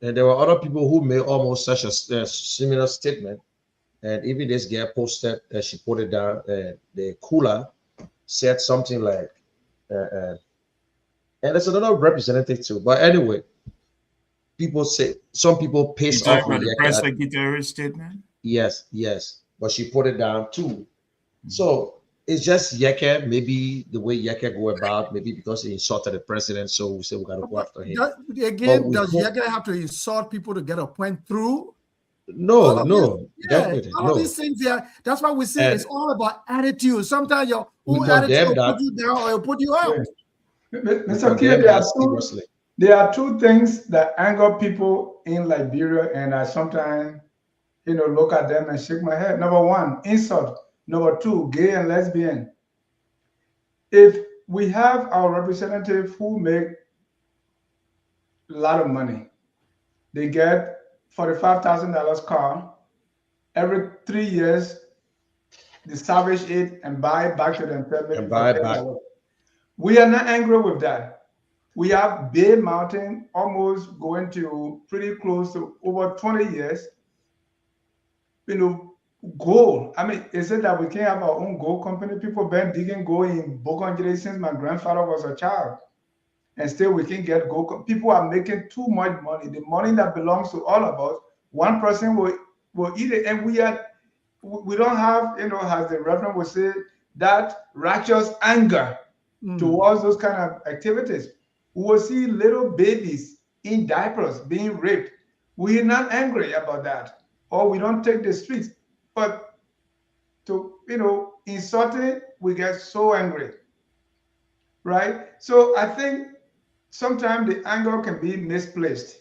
And there were other people who made almost such a similar statement. And even this girl posted, she put it down, the cooler said something like, and there's another representative too. But anyway, people say, some people piss off with
the press secretary statement.
Yes, but she put it down too. So it's just Yeke, maybe the way Yeke go about, maybe because he insulted the president, so we say we gotta go after him.
Does Yeke have to insult people to get a point through?
No, definitely.
All of these things there, that's why we say it's all about attitude. Sometimes your own attitude will put you down or it'll put you out.
Mr. Kear, there are two things that anger people in Liberia, and I sometimes look at them and shake my head. Number one, insult. Number two, gay and lesbian. If we have our representative who make a lot of money, they get $45,000 car. Every 3 years, they salvage it and buy it back to themselves.
And buy it back.
We are not angry with that. We have Bay Mountain almost going to pretty close to over 20 years. Gold. I mean, is it that we can't have our own gold company? People been digging gold in Bougainville since my grandfather was a child. And still we can get gold. People are making too much money. The money that belongs to all of us, one person will eat it. And we don't have, as the Reverend would say, that righteous anger towards those kind of activities. We will see little babies in diapers being raped. We're not angry about that, or we don't take the streets. But to insulting, we get so angry, right? So I think sometimes the anger can be misplaced.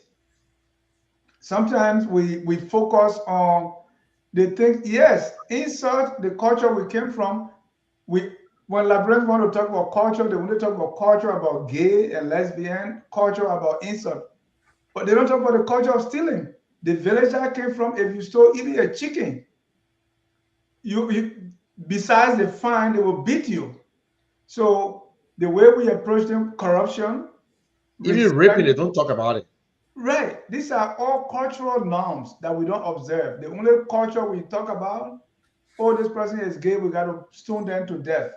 Sometimes we focus on the things. Yes, insult the culture we came from. When librarians want to talk about culture, they want to talk about culture about gay and lesbian, culture about insult, but they don't talk about the culture of stealing. The village I came from, if you stole even a chicken, you besides the fine, they will beat you. So the way we approach them, corruption,
Even raping, they don't talk about it.
right? These are all cultural norms that we don't observe. The only culture we talk about, oh, this person is gay, we got to stone them to death.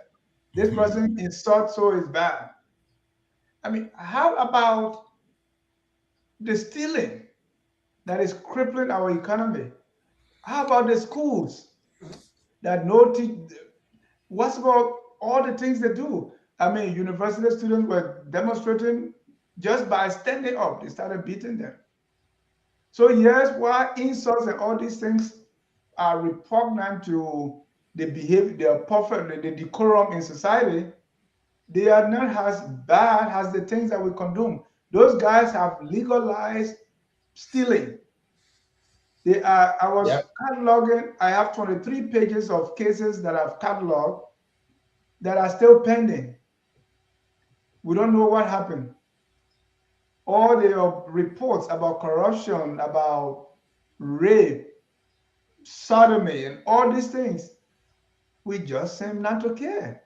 This person insults, so is bad. I mean, how about the stealing that is crippling our economy? How about the schools that no teach? What's about all the things they do? I mean, university students were demonstrating just by standing up. They started beating them. So yes, while insults and all these things are repugnant to the behavior, the perfect, the decorum in society, they are not as bad as the things that we condone. Those guys have legalized stealing. I was cataloging, I have 23 pages of cases that I've cataloged that are still pending. We don't know what happened. All the reports about corruption, about rape, sodomy, and all these things, we just seem not to care.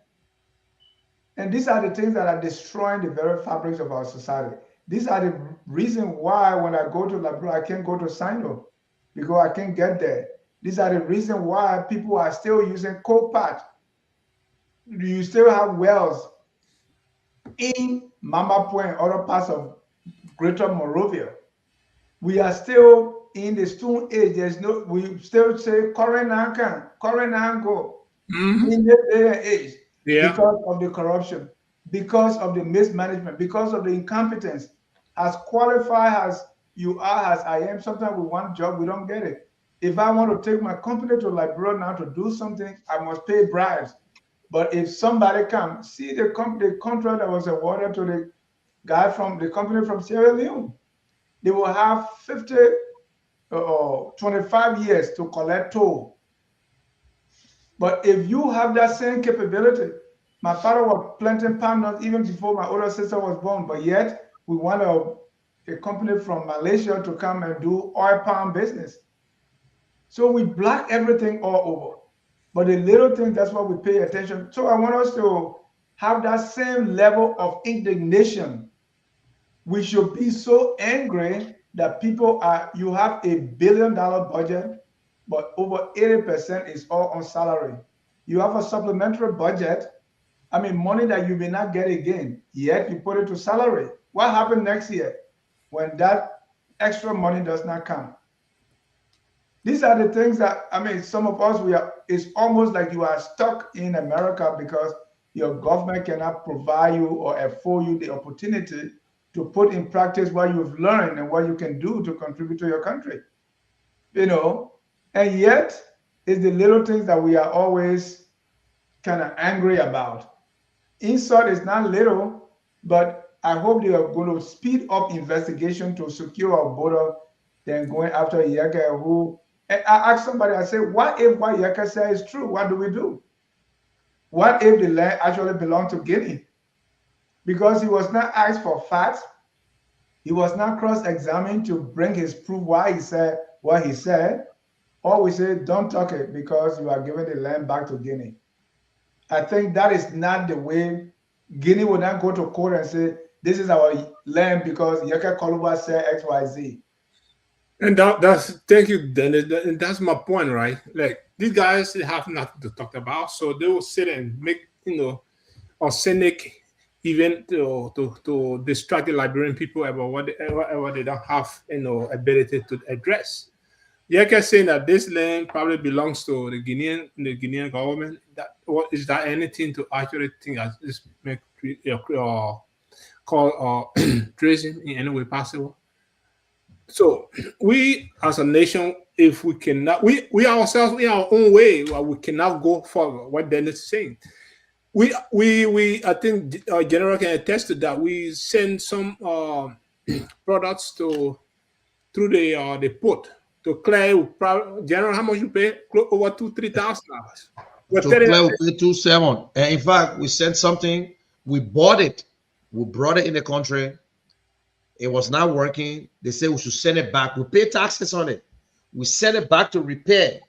And these are the things that are destroying the very fabrics of our society. These are the reason why when I go to Liberia, I can't go to Sino because I can't get there. These are the reason why people are still using coal pot. You still have wells in Mamapo and other parts of Greater Monrovia. We are still in the Stone Age. We still say Korenankan, Korenango in this day and age because of the corruption, because of the mismanagement, because of the incompetence. As qualified as you are, as I am, sometimes we want a job, we don't get it. If I want to take my company to Liberia now to do something, I must pay bribes. But if somebody comes, see the contract that was awarded to the guy from the company from Sierra Leone, they will have 25 years to collect toll. But if you have that same capability, my father was planting palm nuts even before my older sister was born, but yet we want a company from Malaysia to come and do oil palm business. So we block everything all over. But the little things, that's what we pay attention. So I want us to have that same level of indignation. We should be so angry that you have $1 billion budget, but over 80% is all on salary. You have a supplementary budget, I mean, money that you may not get again, yet you put it to salary. What happens next year when that extra money does not come? These are the things that, I mean, some of us, it's almost like you are stuck in America because your government cannot provide you or afford you the opportunity to put in practice what you've learned and what you can do to contribute to your country. And yet it's the little things that we are always kind of angry about. Insult is not little, but I hope they are going to speed up investigation to secure our border than going after Yeka who. And I asked somebody, I said, what if what Yeka says is true? What do we do? What if the land actually belonged to Guinea? Because he was not asked for facts. He was not cross-examined to bring his proof why he said what he said. Or we say, don't talk it because you are giving the land back to Guinea. I think that is not the way. Guinea would not go to court and say, this is our land because Yaka Koluba said XYZ.
And that's thank you, Dennis. And that's my point, right? Like these guys they have nothing to talk about, so they will sit and make a cynic event to distract the Liberian people about whatever they don't have ability to address. Yeke saying that this land probably belongs to the Guinean government. That what is that anything to actually think as this make call treason in any way possible? So we as a nation, if we cannot, we ourselves in our own way, well, we cannot go forward. What Dennis is saying, I think General can attest to that. We send some products to through the port to clear. General, how much you pay? Over $2,000-3,000.
To clear, we pay 2,700. And in fact, we sent something. We bought it. We brought it in the country. It was not working. They said we should send it back. We pay taxes on it. We sent it back to repair.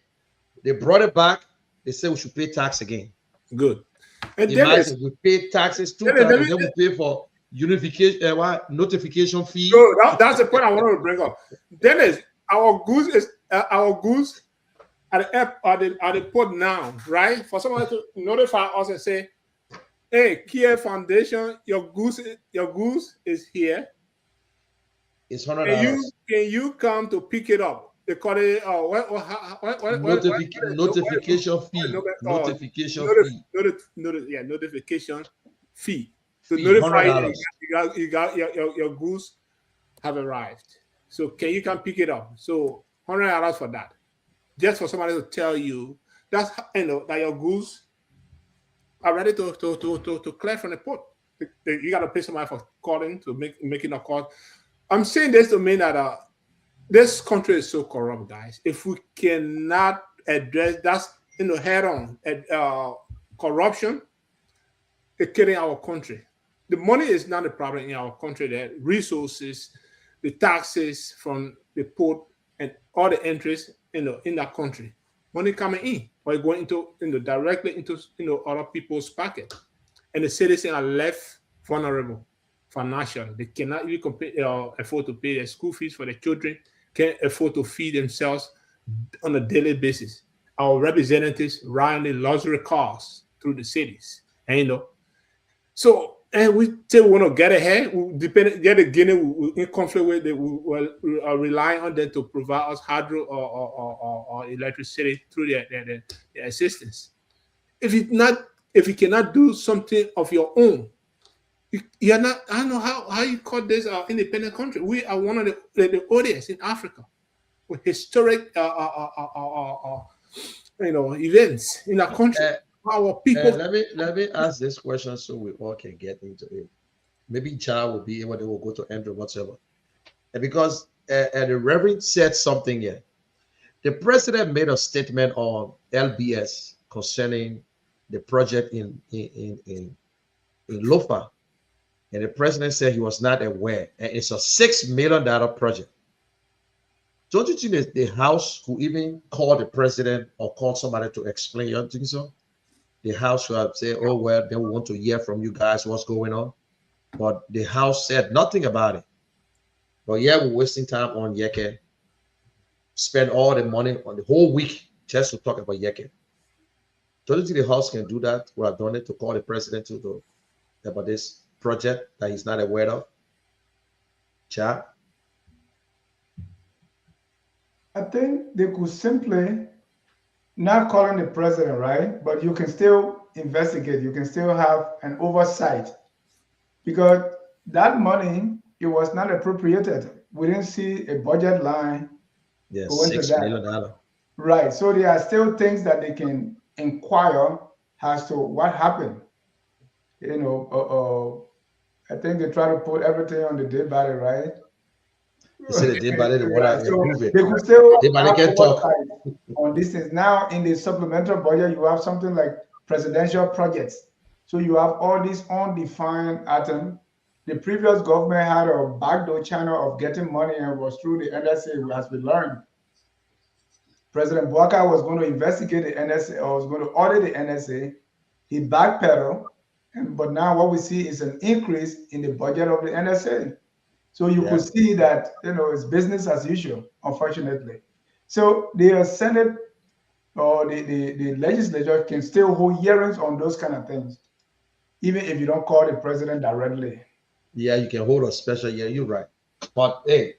They brought it back. They said we should pay tax again.
Good. And
imagine we pay taxes 2,000. Then we pay for unification, notification fee.
So that's the point I wanted to bring up. Dennis, our goods at the port now, right? For someone to notify us and say, "Hey, Kear Foundation, your goods is here.
It's $100.
Can you come to pick it up?" They call it
notification fee. Notification
fee. To notify you got your goods have arrived. So can you come pick it up? So $100 for that. Just for somebody to tell you that's that your goods are ready to clear from the port. You got to pay somebody for calling to making a call. I'm saying this to mean that this country is so corrupt, guys. If we cannot address that, head on corruption, it's killing our country. The money is not a problem in our country. The resources, the taxes from the port, and all the entries in that country, money coming in or going into directly into other people's pocket, and the citizens are left vulnerable financially. They cannot even afford to pay their school fees for their children. Can't afford to feed themselves on a daily basis. Our representatives ride in luxury cars through the cities, and so we say we want to get ahead. We depend, get the Guinea in conflict with. We are relying on them to provide us hydro or electricity through their assistance. If you cannot do something of your own, you're not. I don't know how you call this independent country. We are one of the audience in Africa with historic events in our country. Our people.
Let me ask this question so we all can get into it. Maybe Ja will be able. They will go to Andrew whatever, and because the Reverend said something here. The president made a statement on LBS concerning the project in Lofa. And the president said he was not aware. And it's a $6 million project. Don't you think the House could even call the president or call somebody to explain? You don't think so? The House would have said, oh, well, then we want to hear from you guys what's going on. But the House said nothing about it. But yeah, we're wasting time on Yeke. Spend all the money on the whole week just to talk about Yeke. Don't you think the House can do that? We have done it to call the president to about this project that he's not aware of? Chat.
I think they could simply not calling the president, right? But you can still investigate. You can still have an oversight because that money, it was not appropriated. We didn't see a budget line.
Yes, $6 million.
Right. So there are still things that they can inquire as to what happened. I think they try to put everything on the dead body, right?
They say the dead body, they want to improve it.
They could still
can talk
on these things. Now, in the supplemental budget, you have something like presidential projects. So you have all these undefined items. The previous government had a backdoor channel of getting money and was through the NSA, as we learned. President Bouaka was going to investigate the NSA or was going to audit the NSA. He backpedaled. but now what we see is an increase in the budget of the NSA. So you could see that it's business as usual, unfortunately. So the Senate or the legislature can still hold hearings on those kind of things, even if you don't call the president directly.
Yeah, you can hold a special. Yeah, you're right. But hey,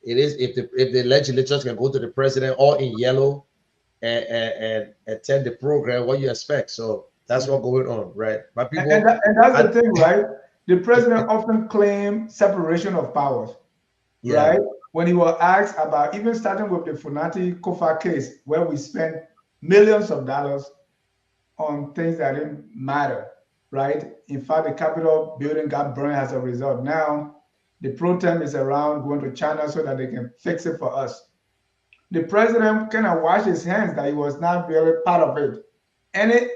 it is if the legislatures can go to the president all in yellow and attend the program, what you expect? So that's what going on, right? My people,
and that's the thing, right? The president often claims separation of powers, right? When he was asked about even starting with the Funati Kofa case, where we spent millions of dollars on things that didn't matter, right? In fact, the Capitol building got burned as a result. Now, the pro-tem is around going to China so that they can fix it for us. The president kind of washed his hands that he was not really part of it. Any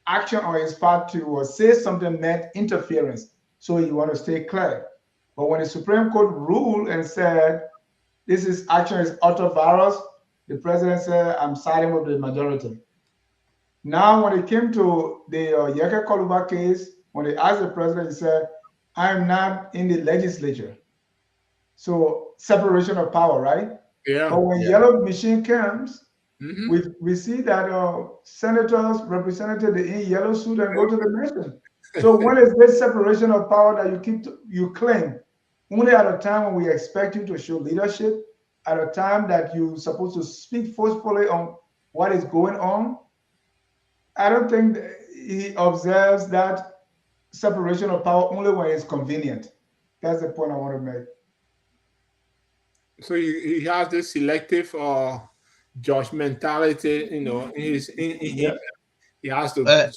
action on his part to say something meant interference, so you want to stay clear. But when the Supreme Court ruled and said this is action is ultra-virus, the president said, I'm siding with the majority. Now, when it came to the Yeke Koluba case, when they asked the president, he said, I'm not in the legislature. So separation of power, right?
Yeah.
But when yellow machine comes, we see that senators, representatives in yellow suit and go to the nation. So when is this separation of power that you claim? Only at a time when we expect you to show leadership, at a time that you're supposed to speak forcefully on what is going on. I don't think he observes that separation of power only when it's convenient. That's the point I want to make.
So he has this selective judgmentality, he has to.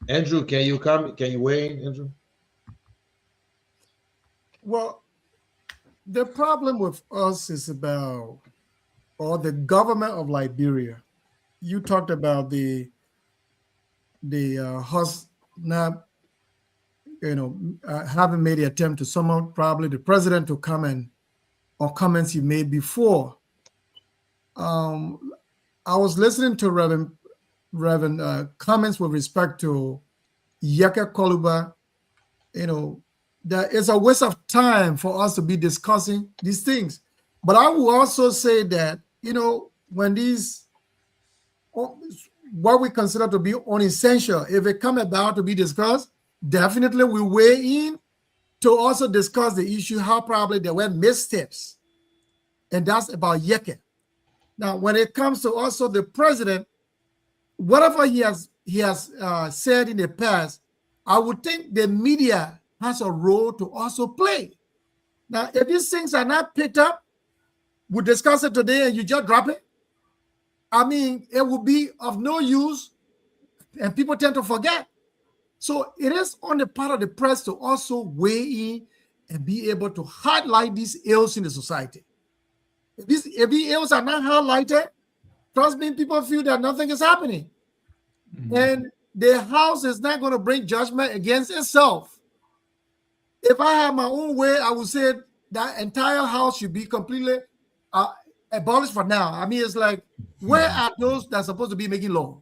Andrew, can you come? Can you weigh in, Andrew?
Well, the problem with us is about, or the government of Liberia. You talked about the host not, having made the attempt to summon probably the president to comment on comments he made before. I was listening to Reverend comments with respect to Yeke Koluba. That it's a waste of time for us to be discussing these things. But I will also say that, when these, what we consider to be unessential, if it come about to be discussed, definitely we weigh in to also discuss the issue, how probably there were missteps. And that's about Yeke. Now, when it comes to also the president, whatever he has said in the past, I would think the media has a role to also play. Now, if these things are not picked up, we discuss it today and you just drop it. I mean, it will be of no use and people tend to forget. So it is on the part of the press to also weigh in and be able to highlight these ills in the society. If these ills are not highlighted, trust me, people feel that nothing is happening. And the house is not going to bring judgment against itself. If I had my own way, I would say that entire house should be completely abolished for now. I mean, it's like, where are those that are supposed to be making law?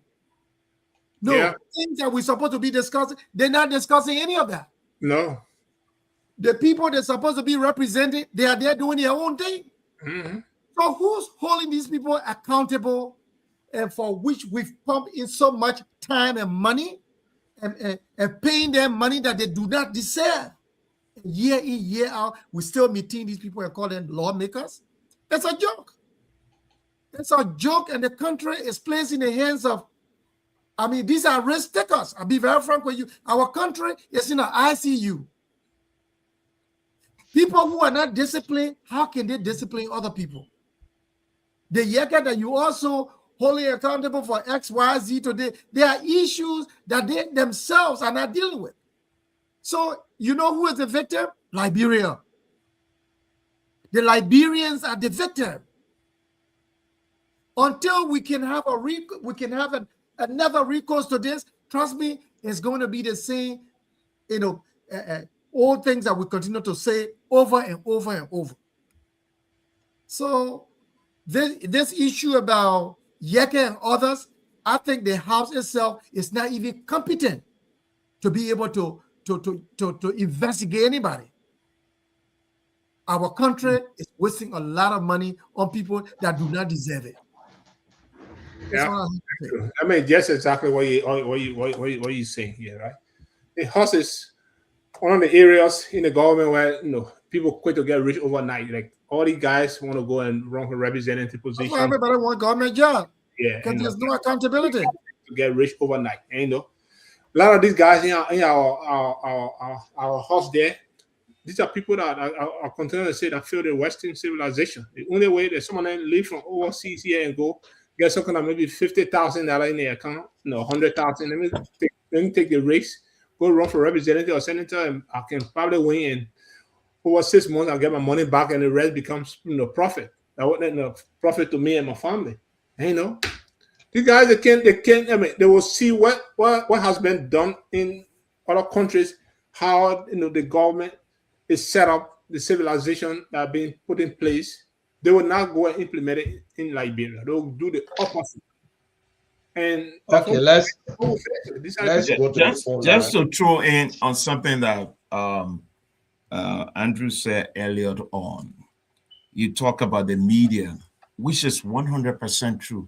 No, things that we're supposed to be discussing, they're not discussing any of that.
No.
The people they're supposed to be representing, they are there doing their own thing. So who's holding these people accountable, and for which we've pumped in so much time and money and paying them money that they do not deserve? Year in, year out, we're still meeting these people and call them lawmakers. That's a joke. It's a joke, and the country is placed in the hands of, these are risk takers. I'll be very frank with you. Our country is in an ICU. People who are not disciplined, how can they discipline other people? The Yeke that you also wholly accountable for X, Y, Z today, there are issues that they themselves are not dealing with. So you know who is the victim? Liberia. The Liberians are the victim. Until we can have another recourse to this, trust me, it's going to be the same, all things that we continue to say over and over and over. So this issue about Yeke and others, I think the House itself is not even competent to be able to investigate anybody. Our country is wasting a lot of money on people that do not deserve it. That's
Yeah,
what I have to say.
I mean, just exactly what you say here, right? The House is one of the areas in the government where people quit to get rich overnight. Like all these guys want to go and run for representative
That's why
position.
everybody wants government job.
Yeah,
Because there's no accountability.
to get rich overnight. And a lot of these guys in our house there, these are people that are continuing to say that feel the Western civilization. The only way that someone leave from overseas here and go get something like maybe $50,000 in their account, 100,000. Let me take the race, go run for representative or senator, and I can probably win. And over 6 months, I'll get my money back, and the rest becomes profit. That wasn't profit to me and my family. And, these guys they can't. I mean, they will see what has been done in other countries, how the government is set up, the civilization that have been put in place. They will not go and implement it in Liberia. They will do the opposite. And
Okay, let's
go to the phone
just to throw in on something that Andrew said earlier on. You talk about the media, which is 100% true.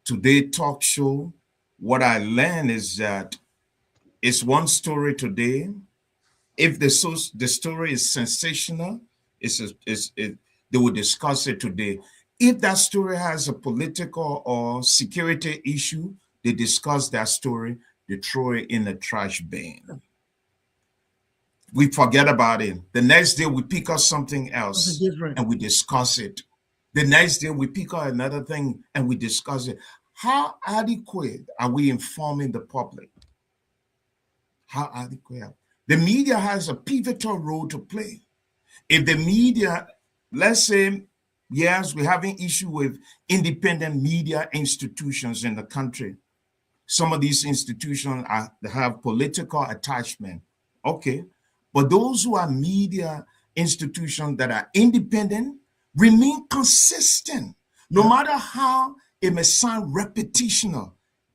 Today talk show, what I learned is that it's one story today. If the story is sensational, they will discuss it today. If that story has a political or security issue, they discuss that story, they throw it in the trash bin. We forget about it. The next day we pick up something else and we discuss it. The next day we pick up another thing and we discuss it. How adequate are we informing the public? How adequate? The media has a pivotal role to play. If the media, let's say, yes, we're having issue with independent media institutions in the country. Some of these institutions have political attachment. Okay. But those who are media institutions that are independent remain consistent. No matter how it may sound repetitional,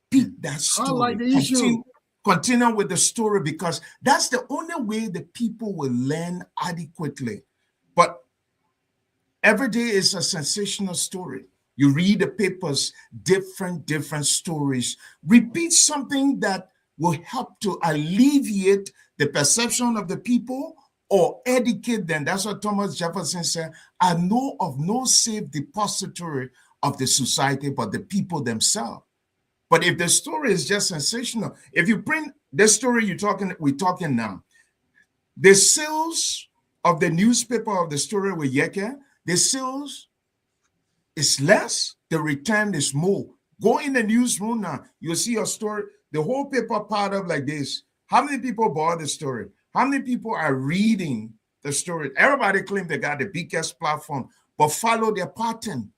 pick that story.
Like the issue.
Continue with the story, because that's the only way the people will learn adequately. But every day is a sensational story. You read the papers, different stories. Repeat something that will help to alleviate the perception of the people or educate them. That's what Thomas Jefferson said. I know of no safe depository of the society but the people themselves. But if the story is just sensational, if you print the story we're talking now, the sales of the newspaper of the story with Yeke, the sales is less, the return is more. Go in the newsroom now, you'll see a story, the whole paper piled up like this. How many people bought the story? How many people are reading the story? Everybody claims they got the biggest platform, but follow their pattern.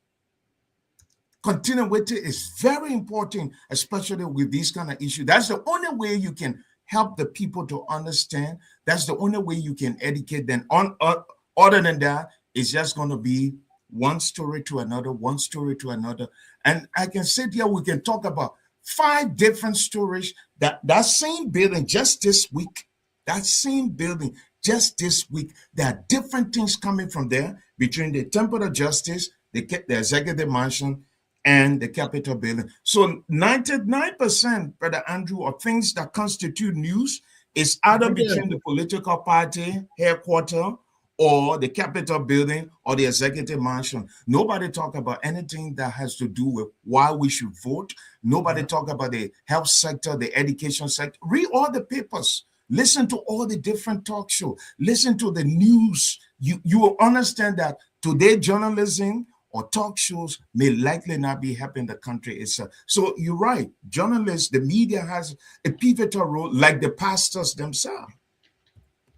Continuity is very important, especially with these kind of issues. That's the only way you can help the people to understand. That's the only way you can educate them. Other than that, it's just going to be one story to another, one story to another. And I can sit here, we can talk about 5 different stories. That same building just this week, there are different things coming from there between the Temple of Justice, the Executive Mansion, and the Capitol building. So 99%, Brother Andrew, of things that constitute news is either between the political party headquarters or the Capitol building or the Executive Mansion. Nobody talk about anything that has to do with why we should vote. Nobody talk about the health sector, the education sector. Read all the papers. Listen to all the different talk shows. Listen to the news. You will understand that today journalism or talk shows may likely not be helping the country itself. So you're right. Journalists, the media has a pivotal role, like the pastors themselves.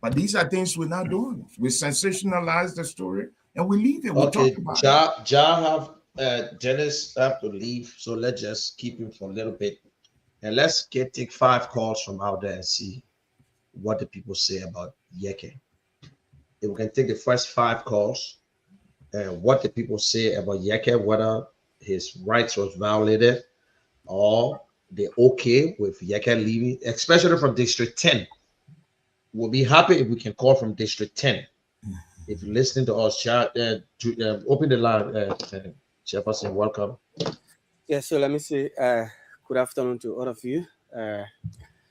But these are things we're not doing. We sensationalize the story and we leave it. We'll talk about it.
Dennis have to leave, so let's just keep him for a little bit. And let's take 5 calls from out there and see what the people say about Yeke. If we can take the first 5 calls, what the people say about Yeke, whether his rights was violated, or they're okay with Yeke leaving, especially from District 10. We'll be happy if we can call from District 10. If you're listening to us, chat, open the line, Jefferson, welcome.
Yeah, so let me say good afternoon to all of you.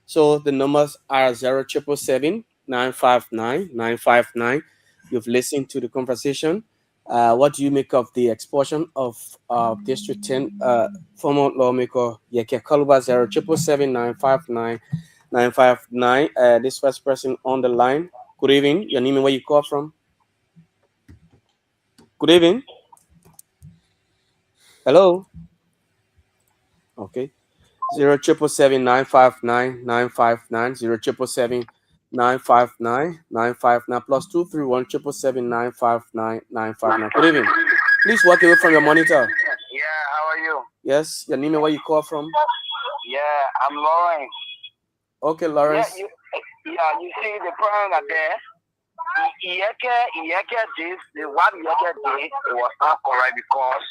So the numbers are 0777959 You've listened to the conversation. What do you make of the expulsion of District 10 former lawmaker Yeke Kaluba? 0777959 This first person on the line. Good evening. Your name and where you call from? Good evening. Hello. Okay. 0777959 0777959 +231 777 Good evening. Please walk away from your monitor.
Yeah, how are you?
Yes, your name and where you call from?
Yeah, I'm Lawrence.
Okay, Lawrence.
You see the problem that there. Yeke did what Yeke did, it was not correct because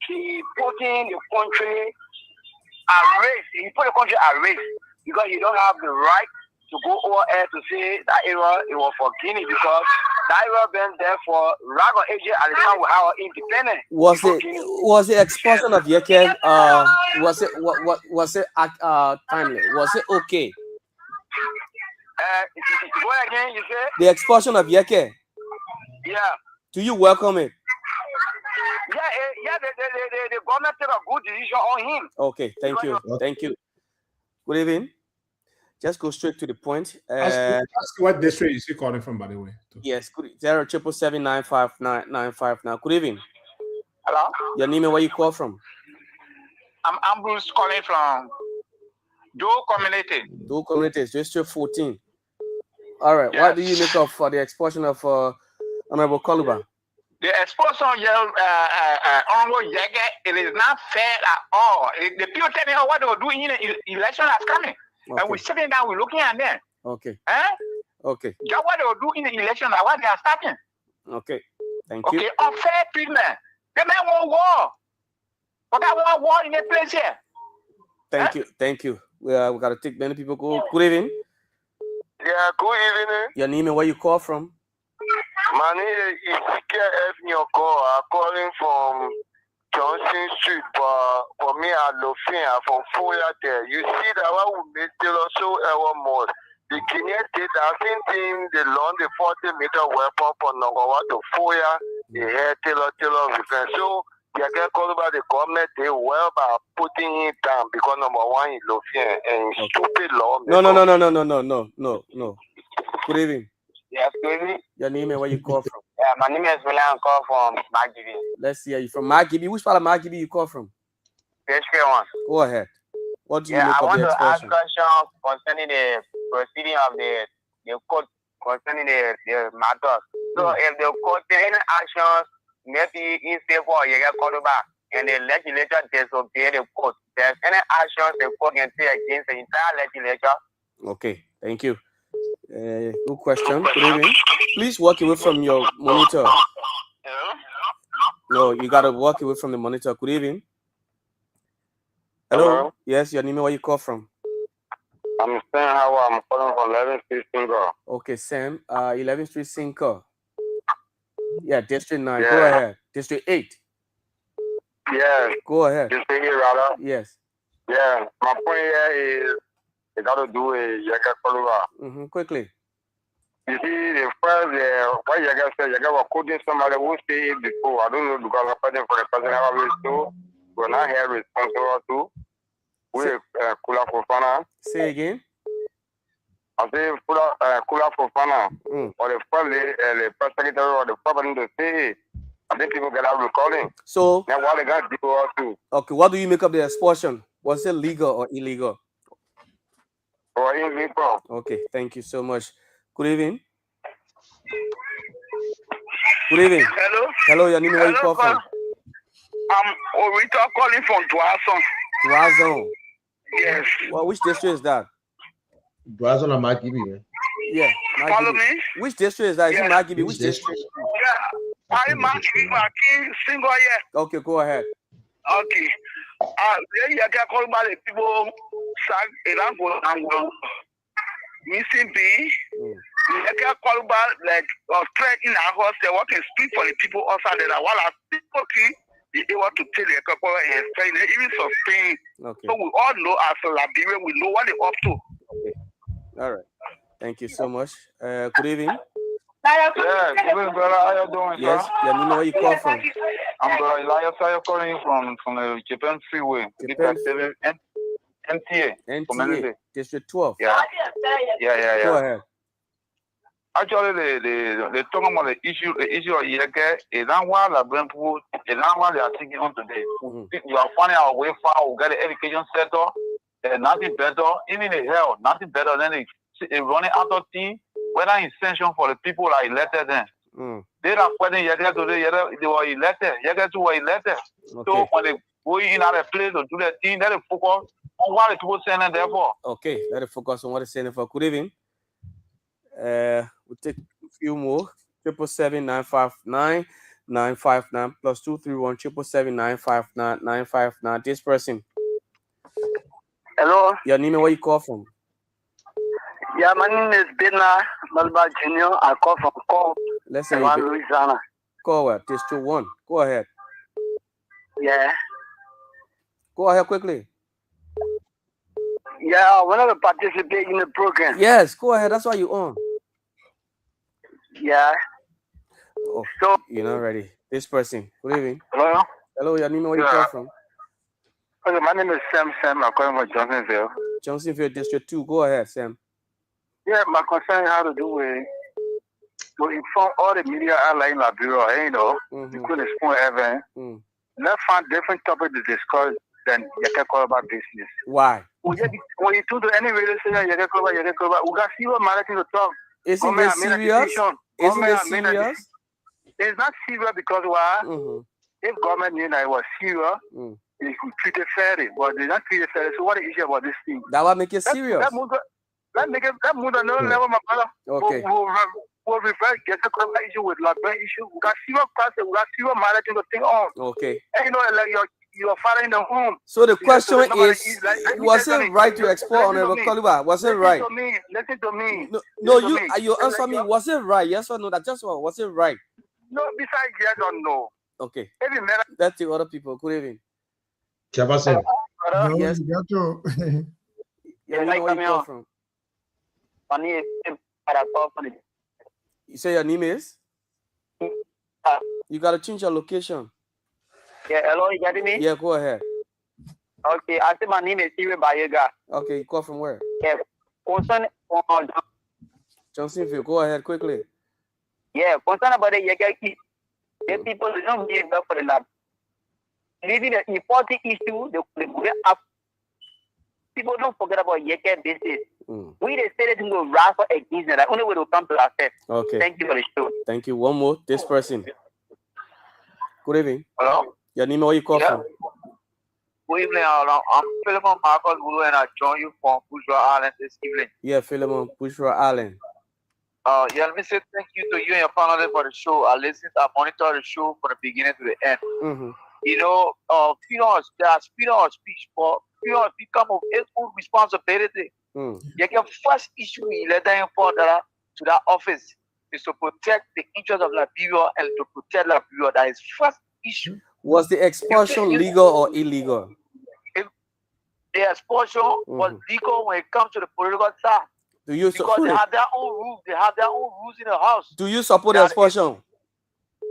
he putting the country at risk. He put the country at risk because you don't have the right to go over there to say that era it was for Guinea because that era been there for Rago AJ at the time we have independent.
Was the expulsion of Yeke was it timely? Was it okay?
What again you say?
The expulsion of Yeke.
Yeah.
Do you welcome it?
Yeah, the government took a good decision on him.
Okay, thank you. Good evening. Just go straight to the point.
Ask what district is he calling from, by the way?
Yes, 0777959 Good evening.
Hello?
Your name and where you call from?
I'm Ambrose calling from Doe Community.
Doe Community, District 14. All right.
Yes.
What do you make of for the expulsion of Honorable Kaluba?
The expulsion of Honorable Yeke, it is not fair at all. The people telling us what they were doing in the election that's coming.
Okay.
And we're sitting down, we're looking at them.
Okay.
Okay. Just what they were doing in the election, like what they are starting.
Okay. Thank you.
Okay, unfair treatment. The man want war. But I want war in the place here.
Thank you. We got to take many people. Good evening.
Yeah, good evening.
Your name and where you call from?
My name is Kear. I'm calling from Johnson Street, but for me, I'm from Foya there. You see that what we made Taylor so more. The Kenyan did that same thing, they launched the 40-meter weapon from Nongawa to Foya, the hair Taylor defense. So, you can call about the government, they well by putting him down because number one, he's Lofien and stupid law.
No. Good evening.
Yes, good evening.
Your name and where you call from?
Yeah, my name is William. I call from Magibi.
Let's see. Are you from Magibi? Which part of Magibi you call from?
PHK1.
Go ahead. What do you make
I
of
want
the
to ask
expulsion?
questions concerning the proceeding of the court concerning the matter. So if the court take any actions, maybe in favor of Yeke Kaluba and the legislature disobey the court, there's any actions the court can take against the entire legislature.
Okay, thank you. Good question. Good evening. Please walk away from your monitor. No, you gotta walk away from the monitor. Good evening. Hello. Yes, your name and where you call from?
I'm Sam Howard. I'm calling from 11th Street, Single.
Okay, Sam. 11th Street, Single. Yeah, District 9. Yeah. Go ahead. District 8.
Yes.
Go ahead.
District 8, rather.
Yes.
Yeah. My point here is it got to do with Yeke Kaluba.
Quickly.
You see, the first, what Yeke said, Yeke was quoting somebody who said it before. I don't know because I'm fighting for the person I always do. We're not here responsible to. We're Kula Fofana.
Say again.
I say Kula Fofana. Or the first, the press secretary or the president to say, I think people get out recording.
So,
now what they got to do too.
Okay, what do you make of the expulsion? Was it legal or illegal?
Or illegal.
Okay, thank you so much. Good evening. Good evening. Hello, your name where you call from?
I'm Orita calling from Dwazon.
Dwazon.
Yes.
Well, which district is that?
Dwazon or Magibi, man?
Yeah.
Follow me?
Which district is that? Is it Magibi? Which district?
Yeah. I'm Magibi, single here.
Okay, go ahead.
Okay. You can call by the people missing B. You can call by like threat in our house. They want to speak for the people outside there. While I okay, they want to tell you a couple of even sustain.
Okay.
So we all know as a Liberian, we know what they're up to.
Okay. All right. Thank you so much. Good evening.
Yeah, good evening, brother. How you doing,
Yes.
sir?
Yeah, you know where you call from.
I'm brother Elias. I'm calling you from the Japan Freeway.
Japan.
MTA.
NTA. District 12.
Yeah.
Go ahead.
Actually, they talking about the issue of Yeke. Is that why the brand people, is that why they are taking on today? You are finding our way far. We got the education sector. Nothing better. Even in hell, nothing better than a running out of team. Whether in sanction for the people that elected them. They are fighting Yeke today. They were elected. Yeke too were elected.
Okay.
So when they go in at a place to do their thing, let them focus on what the people saying there for.
Okay, let it focus on what it's saying for. Good evening. We'll take a few more. 777-959-959 plus 231 777-959-959. This person.
Hello.
Your name and where you call from?
Yeah, my name is Bena Malba Jr. I call from Call.
Let's say
Louisiana.
Call where? District 1. Go ahead.
Yeah.
Go ahead quickly.
Yeah, I wanted to participate in the program.
Yes, go ahead. That's why you on.
Yeah.
Oh,
so
you're not ready. This person. Good evening.
Hello.
Hello, your name and where you call from?
Okay, my name is Sam. I'm calling from Johnsonville.
Johnsonville District 2. Go ahead, Sam.
Yeah, my concern has to do with to inform all the media outlets in Liberia, you know, including Spoon Evan. Let's find different topics to discuss than you can call about business.
Why?
When you do to any radio station, you can call about, we got serious matters to talk.
Isn't it serious? Isn't it serious?
It's not serious because why? If government knew that it was serious, they could treat it fairly, but they not treat it fairly. So what is the issue about this thing?
That would make it serious.
Let's move another level, my brother.
Okay.
We'll reverse get the corona issue with Liberia issue. We got serious classes, we got serious matters to think on.
Okay.
And you know, like your father in the home.
So the question is, was it right to export on a caliber? Was it right?
Listen to me.
No, you answer me. Was it right? Yes or no? That just one. Was it right?
No, besides yes or no.
Okay. That's the other people. Good evening.
Jefferson.
No,
yes.
you got to.
Yeah, where you come from? You say your name is? You gotta change your location.
Yeah, hello, you getting me?
Yeah, go ahead.
Okay, I say my name is Steven Bayega.
Okay, you call from where?
Yeah, concern
Johnsonville. Go ahead quickly.
Yeah, concern about the Yagaki. The people don't give up for the lab. Leaving the important issue, the up. People don't forget about Yeke business. We the state to go rise for against that. Only way to come to ourselves.
Okay.
Thank you for the show.
Thank you. One more. This person. Good evening.
Hello.
Your name, where you call from?
Good evening. I'm Philemon Marcus Bulu and I join you from Bushra Island this evening.
Yeah, Philemon, Bushra Island.
Yeah, let me say thank you to you and your panelists for the show. I monitor the show from the beginning to the end. You know, freedom of speech, but freedom of speech comes with its own responsibility. You can first issue a letter for that to that office is to protect the interests of Liberia and to protect Liberia. That is first issue.
Was the expulsion legal or illegal?
The expulsion was legal when it comes to the political side. Because they have their own rules. They have their own rules in the house.
Do you support the expulsion?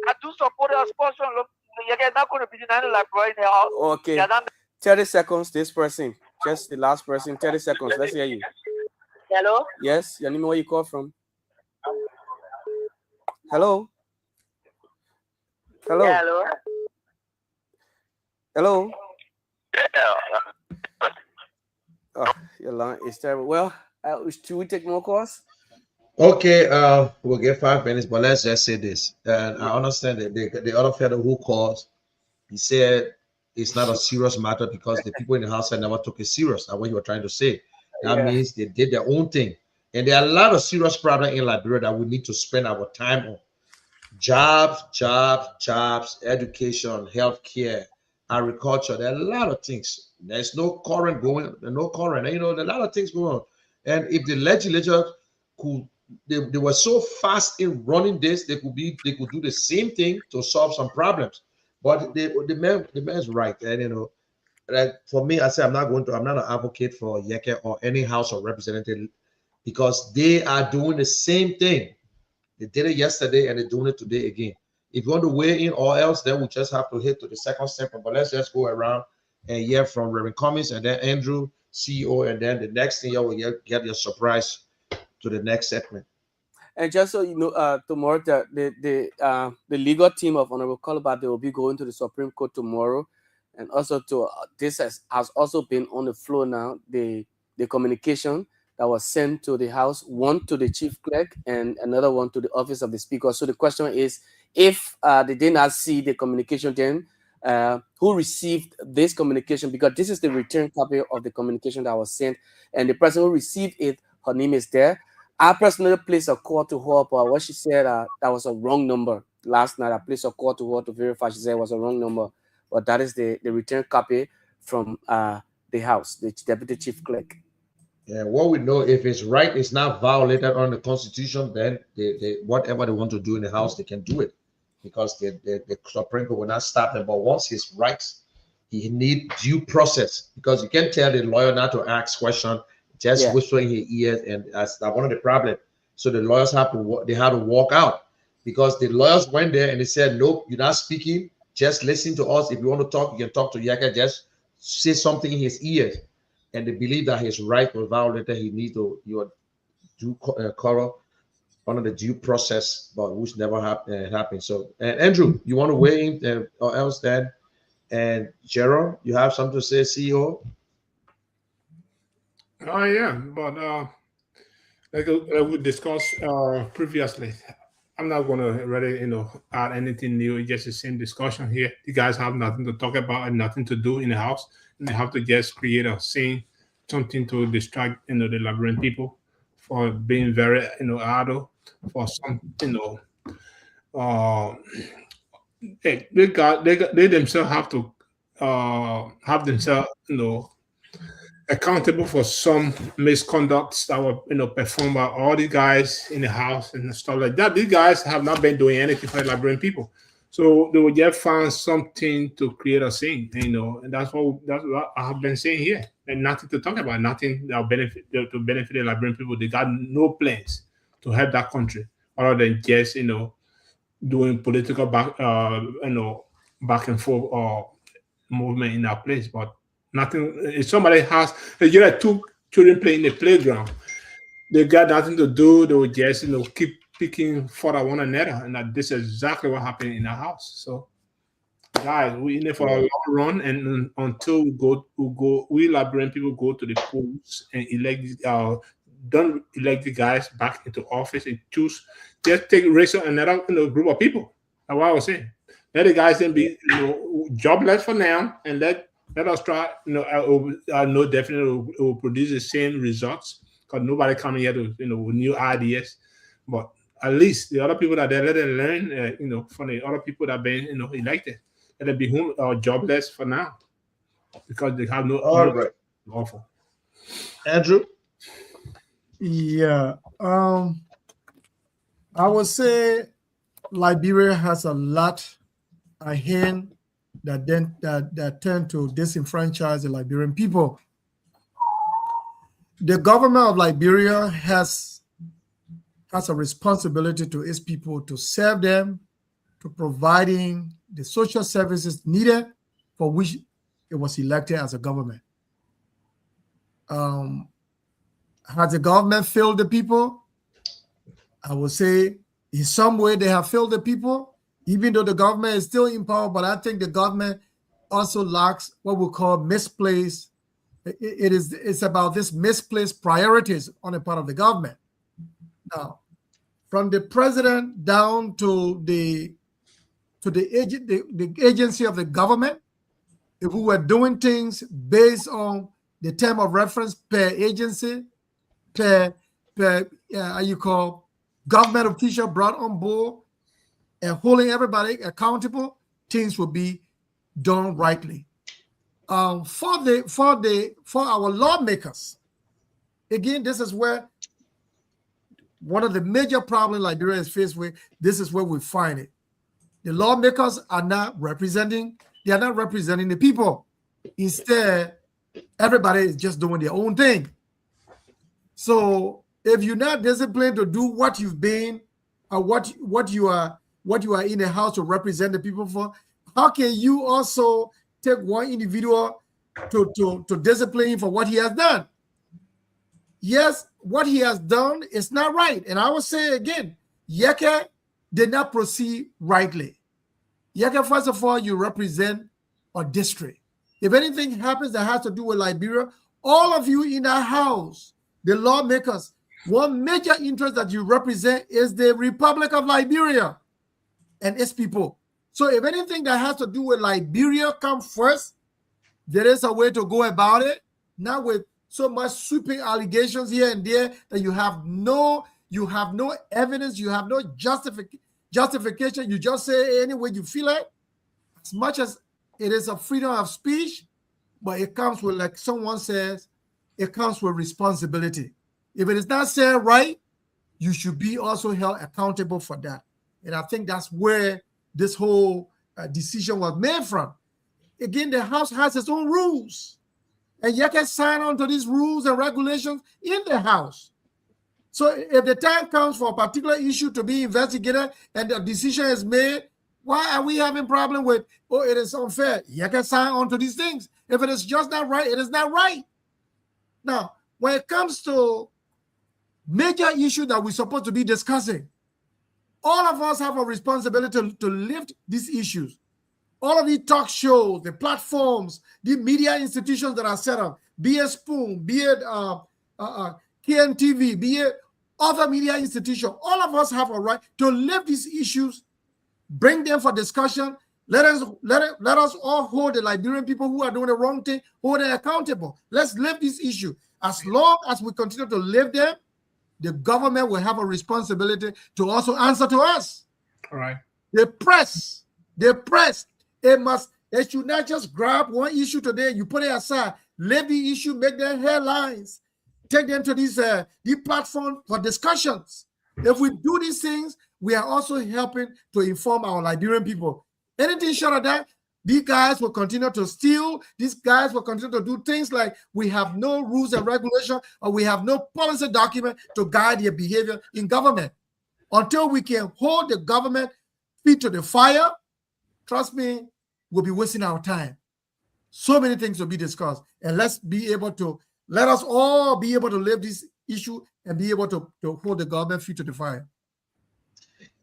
I do support the expulsion. Look, you're not going to be like right now.
Okay. 30 seconds, this person. Just the last person. 30 seconds. Let's hear you.
Hello?
Yes, your name, where you call from? Hello? Hello?
Yeah, hello?
Hello?
Yeah.
Oh, your line is terrible. Well, should we take more calls?
Okay, we'll get 5 minutes, but let's just say this. And I understand that the other fellow who calls, he said it's not a serious matter because the people in the house never took it serious. That's what you were trying to say. That means they did their own thing. And there are a lot of serious problems in Liberia that we need to spend our time on. Jobs, education, healthcare, agriculture. There are a lot of things. There's no current going, no current. You know, there are a lot of things going on. And if the legislature could, they were so fast in running this, they could do the same thing to solve some problems. But the man's right. And you know, like for me, I say I'm not an advocate for Yeke or any House of Representative because they are doing the same thing. They did it yesterday and they're doing it today again. If you want to weigh in or else, then we just have to hit to the second segment. But let's just go around and hear from Reverend Cummings and then Andrew, CEO, and then the next thing you will get your surprise to the next segment.
And just so you know, tomorrow the legal team of Honorable Calabar, they will be going to the Supreme Court tomorrow, and also to this has also been on the floor now. The communication that was sent to the House, one to the Chief Clerk and another one to the Office of the Speaker. So the question is, if they did not see the communication, then who received this communication? Because this is the return copy of the communication that was sent, and the person who received it, her name is there. I personally placed a call to her, but what she said that was a wrong number. Last night, I placed a call to her to verify. She said it was a wrong number, but that is the return copy from the House, the Deputy Chief Clerk.
Yeah, what we know, if it's right, it's not violated on the Constitution, then they whatever they want to do in the House, they can do it because the Supreme Court will not stop them. But once his rights, he need due process because you can't tell the lawyer not to ask questions. Just whispering in his ears, and that's one of the problems. So the lawyers have to walk out because the lawyers went there and they said, "Nope, you're not speaking. Just listen to us. If you want to talk, you can talk to Yaka. Just say something in his ears." And they believe that his right was violated. He needs to do cover under the due process, but which never happened. So, Andrew, you want to weigh in, or else then? And Gerald, you have something to say, CEO?
Oh yeah, but like we discussed previously, I'm not going to really add anything new. It's just the same discussion here. You guys have nothing to talk about and nothing to do in the House, and they have to just create a scene, something to distract the Liberian people for being very idle, for some they themselves have to have themselves accountable for some misconducts that were performed by all the guys in the House and stuff like that. These guys have not been doing anything for the Liberian people, so they will just find something to create a scene, and that's what I have been saying here, and nothing to talk about, nothing that will benefit the Liberian people. They got no plans to help that country other than just doing political back and forth movement in that place, but nothing. If somebody has, you like two children playing in the playground, they got nothing to do. They will just keep picking for one another, and this is exactly what happened in the House. So, guys, we in there for a long run, and until we Liberian people go to the polls and don't elect the guys back into office and choose, just take race another group of people. That's what I was saying. Let the guys then be jobless for now, and let us try. I know definitely it will produce the same results because nobody coming here to with new ideas. But at least the other people that they let them learn, from the other people that have been elected, let them be jobless for now because they have no offer.
Andrew.
Yeah, I would say Liberia has a lot ahead that tend to disenfranchise the Liberian people. The government of Liberia has a responsibility to its people to serve them, to providing the social services needed for which it was elected as a government. Has the government failed the people? I would say in some way they have failed the people, even though the government is still in power, but I think the government also lacks what we call misplaced. It's about this misplaced priorities on the part of the government. Now, from the president down to the agency of the government, if we were doing things based on the term of reference per agency, per government official brought on board and holding everybody accountable, things will be done rightly. For our lawmakers, again, this is where one of the major problems Liberia is faced with. This is where we find it. The lawmakers are not representing. They are not representing the people. Instead, everybody is just doing their own thing. So if you're not disciplined to do what you've been, or what you are in the house to represent the people for, how can you also take one individual to discipline him for what he has done? Yes, what he has done is not right. And I will say again, Yeke did not proceed rightly. Yeke, first of all, you represent a district. If anything happens that has to do with Liberia, all of you in that house, the lawmakers, one major interest that you represent is the Republic of Liberia and its people. So if anything that has to do with Liberia comes first, there is a way to go about it, not with so much sweeping allegations here and there that you have no evidence, you have no justification. You just say any way you feel it. As much as it is a freedom of speech, but it comes with, like someone says, it comes with responsibility. If it is not said right, you should be also held accountable for that. And I think that's where this whole decision was made from. Again, the House has its own rules. And you can sign on to these rules and regulations in the House. So if the time comes for a particular issue to be investigated and the decision is made, why are we having problem with, oh, it is unfair? You can sign on to these things. If it is just not right, it is not right. Now, when it comes to major issue that we're supposed to be discussing, all of us have a responsibility to lift these issues. All of the talk shows, the platforms, the media institutions that are set up, be it Spoon, be it KNTV, be it other media institutions, all of us have a right to lift these issues, bring them for discussion. Let us all hold the Liberian people who are doing the wrong thing, hold them accountable. Let's lift this issue. As long as we continue to lift them, the government will have a responsibility to also answer to us.
All right.
The press, it should not just grab one issue today, you put it aside, lift the issue, make them headlines, take them to these the platform for discussions. If we do these things, we are also helping to inform our Liberian people. Anything short of that, these guys will continue to steal. These guys will continue to do things like we have no rules and regulation, or we have no policy document to guide their behavior in government. Until we can hold the government feet to the fire, trust me, we'll be wasting our time. So many things will be discussed. And let us all be able to live this issue and be able to hold the government feet to the fire.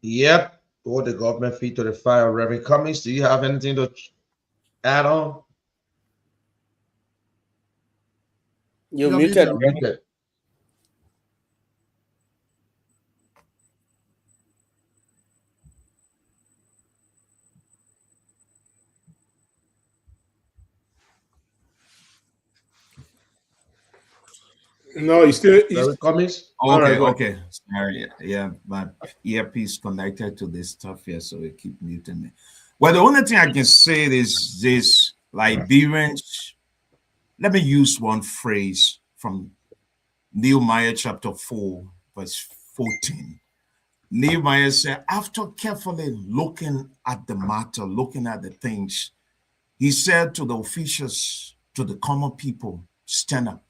Yep. Hold the government feet to the fire. Reverend Cummings, do you have anything to add on?
You're muted.
Muted.
No, he's still.
Reverend Cummings?
Okay,
Right,
okay. Sorry. Yeah, my earpiece connected to this stuff here, so it keep muting me. Well, the only thing I can say is this: Liberians. Let me use one phrase from Nehemiah chapter 4, verse 14. Nehemiah said, after carefully looking at the matter, looking at the things, he said to the officials, to the common people, stand up,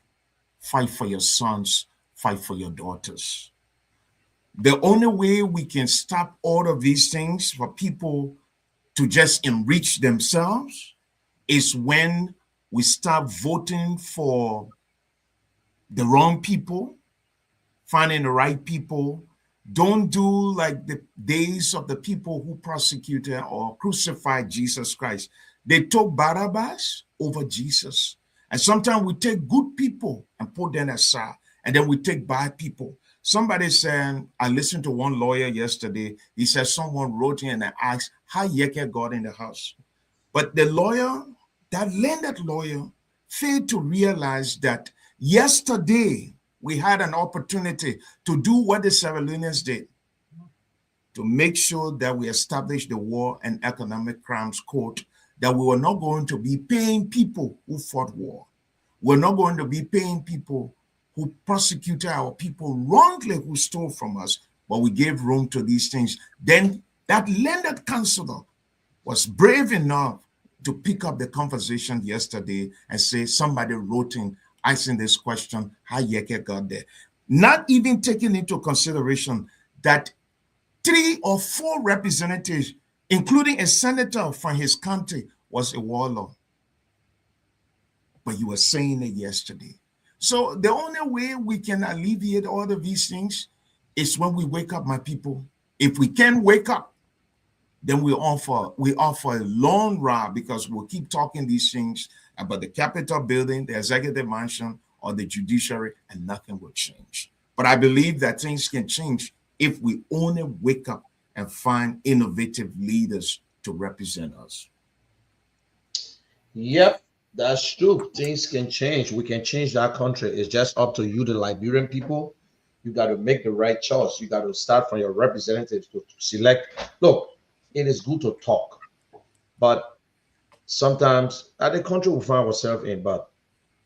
fight for your sons, fight for your daughters. The only way we can stop all of these things for people to just enrich themselves is when we start voting for the wrong people, finding the right people. Don't do like the days of the people who persecuted or crucified Jesus Christ. They took Barabbas over Jesus. And sometimes we take good people and put them aside, and then we take bad people. Somebody said, I listened to one lawyer yesterday. He said someone wrote in and asked how Yeke got in the house. But the lawyer, that landed lawyer, failed to realize that yesterday we had an opportunity to do what the Sierra Leoneans did, to make sure that we establish the War and Economic Crimes Court that we were not going to be paying people who fought war. We're not going to be paying people who persecuted our people wrongly, who stole from us, but we gave room to these things. Then that learned counselor was brave enough to pick up the conversation yesterday and say, somebody wrote in asking this question, how Yeke got there. Not even taking into consideration that 3 or 4 representatives, including a senator from his country, was a warlord. But you were saying it yesterday. So the only way we can alleviate all of these things is when we wake up, my people. If we can wake up, then we offer a long ride, because we'll keep talking these things about the Capitol building, the executive mansion, or the judiciary, and nothing will change. But I believe that things can change if we only wake up and find innovative leaders to represent us.
Yep, that's true. Things can change. We can change that country. It's just up to you, the Liberian people. You got to make the right choice. You got to start from your representatives to select. Look, it is good to talk, but sometimes the country will find ourselves in. But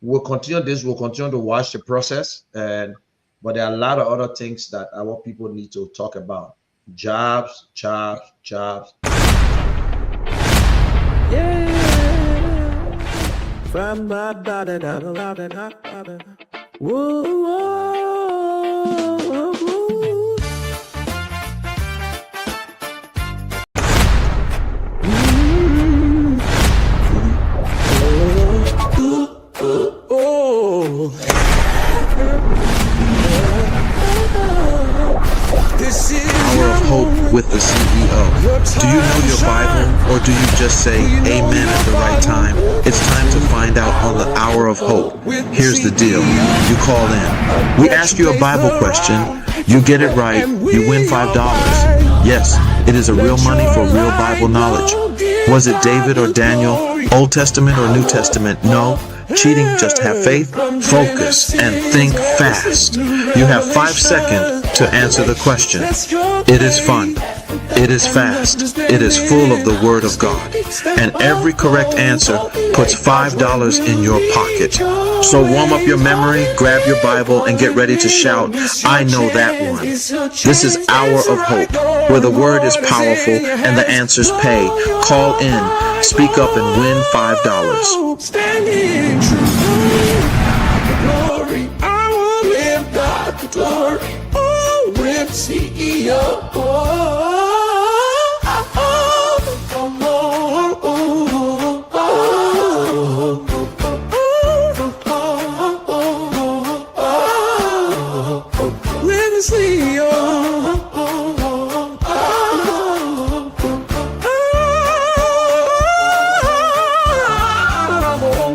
we'll continue this. We'll continue to watch the process, but there are a lot of other things that our people need to talk about. Jobs.
Yeah.
Hour of Hope with the CEO. Do you know your Bible, or do you just say amen at the right time? It's time to find out on the Hour of Hope. Here's the deal. You call in. We ask you a Bible question. You get it right. You win $5. Yes, it is a real money for real Bible knowledge. Was it David or Daniel? Old Testament or New Testament? No. Cheating, just have faith, focus, and think fast. You have 5 seconds to answer the question. It is fun. It is fast. It is full of the Word of God. And every correct answer puts $5 in your pocket. So warm up your memory, grab your Bible, and get ready to shout, I know that one. This is Hour of Hope, where the Word is powerful and the answers pay. Call in, speak up, and win $5.
Standing true, glory, I will live God the glory. Oh, RIP CEO.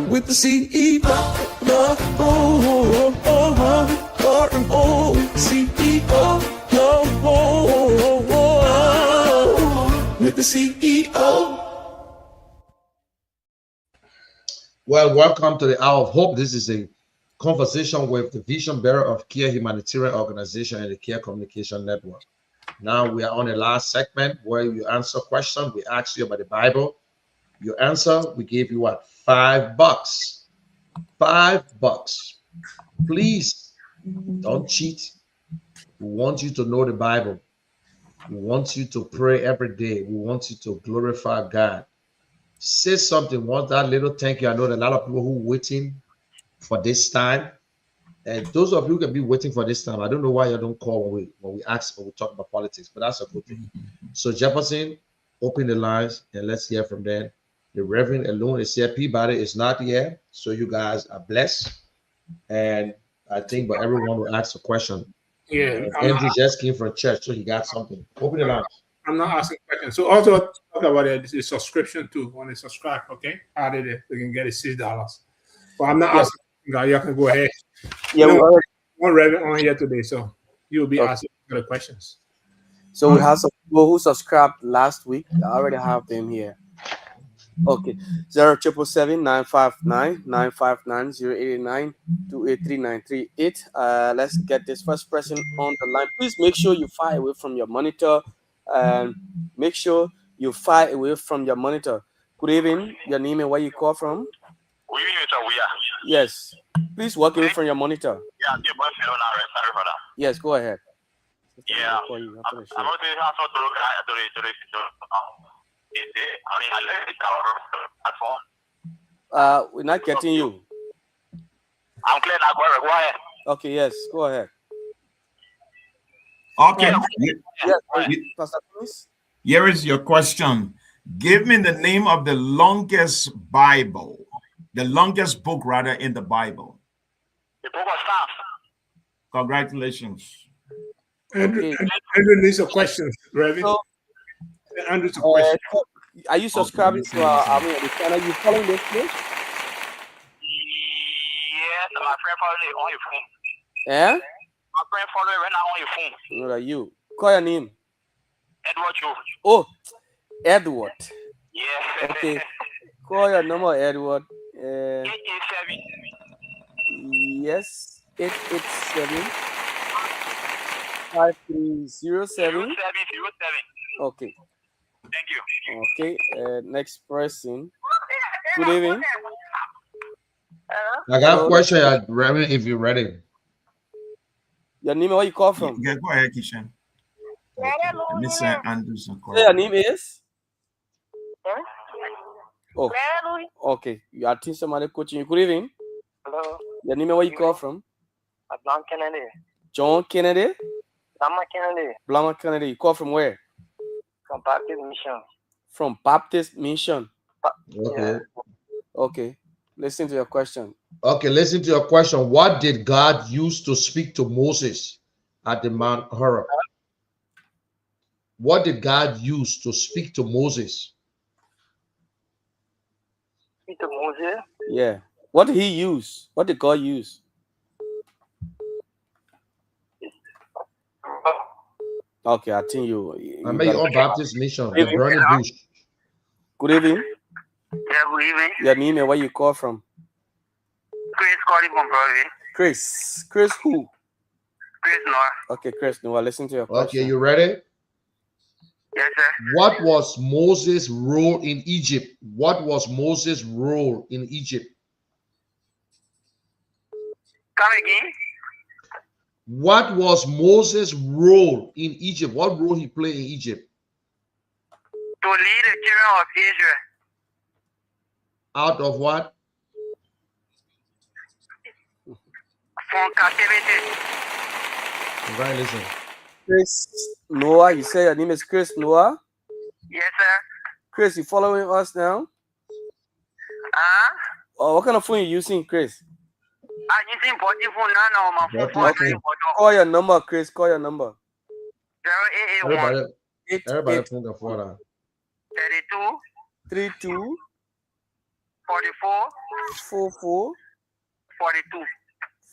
With the CEO, with the CEO.
Well, welcome to the Hour of Hope. This is a conversation with the vision bearer of Kear Humanitarian Organization and the Kear Communication Network. Now we are on the last segment where you answer questions. We ask you about the Bible. You answer, we give you what? $5. $5. Please don't cheat. We want you to know the Bible. We want you to pray every day. We want you to glorify God. Say something. Want that little thank you. I know that a lot of people who are waiting for this time. And those of you who can be waiting for this time, I don't know why you don't call when we ask or we talk about politics, but that's a good thing. So Jefferson, open the lines and let's hear from them. The Reverend alone is here. Peabody is not here, so you guys are blessed. And I think, but everyone will ask a question.
Yeah,
Andrew just came from church, so he got something. Open the lines.
I'm not asking questions. So also talk about the subscription too. When they subscribe, okay, added it, they can get it $6. But I'm not asking. You can go ahead.
Yeah,
we
we already,
one Reverend on here today, so you'll be asking the questions.
so we have some people who subscribed last week. I already have them here. Okay, 0777-959-959-089-283-938. Let's get this first person on the line. Please make sure you far away from your monitor, and make sure you far away from your monitor. Good evening. Your name and where you call from?
Good evening, sir. We are.
Yes. Please walk away from your monitor.
Yeah, the boy fellow now. Sorry for that.
Yes, go ahead.
Yeah.
I'll call you after the show.
I'm not saying how to look at the I mean, I left it our platform.
We're not getting you.
I'm clear now. Go ahead.
Okay, yes, go ahead.
Okay.
Yes, Pastor, please.
Here is your question. Give me the name of the longest Bible, the longest book rather in the Bible.
The book of Psalms.
Congratulations.
Andrew needs a question, Reverend.
So,
Andrew's a question.
Are you subscribing to our the channel? You following this page?
Yes, my friend followed it on your phone.
Yeah?
My friend followed it right now on your phone.
No, that you. Call your name.
Edward Joe.
Oh, Edward.
Yeah.
Okay. Call your number, Edward.
887.
Yes. 887 5307. Okay.
Thank you.
Okay. Next person. Good evening.
I got a question, Reverend, if you're ready.
Your name, where you call from?
Yeah, go ahead, Kishan. Mr. Anderson.
Say your name is? Oh, okay. You are teaching somebody coaching you. Good evening.
Hello.
Your name, where you call from?
John Kennedy.
John Kennedy?
Blama Kennedy.
Blama Kennedy. You call from where?
From Baptist Mission.
From Baptist Mission.
Okay.
Okay. Listen to your question.
Okay, listen to your question. What did God use to speak to Moses at the Mount Horeb? What did God use to speak to Moses?
Speak to Moses?
Yeah. What did he use? What did God use? Okay, I think you
I mean, your Baptist Mission, the burning bush.
Good evening.
Yeah, good evening.
Your name and where you call from?
Chris calling from Broadway.
Chris. Chris who?
Chris Noah.
Okay, Chris Noah, listen to your question.
Okay, you ready?
Yes, sir.
What was Moses' role in Egypt? What was Moses' role in Egypt?
Come again?
What was Moses' role in Egypt? What role he played in Egypt?
To lead the children of Israel.
Out of what?
From captivity.
Congratulations.
Chris Noah, you say your name is Chris Noah?
Yes, sir.
Chris, you following us now? Oh, what kind of phone you using, Chris?
I'm using body phone now on my phone.
Okay. Call your number, Chris. Call your number.
0881
Everybody phone can afford that.
32
32
44
44
42.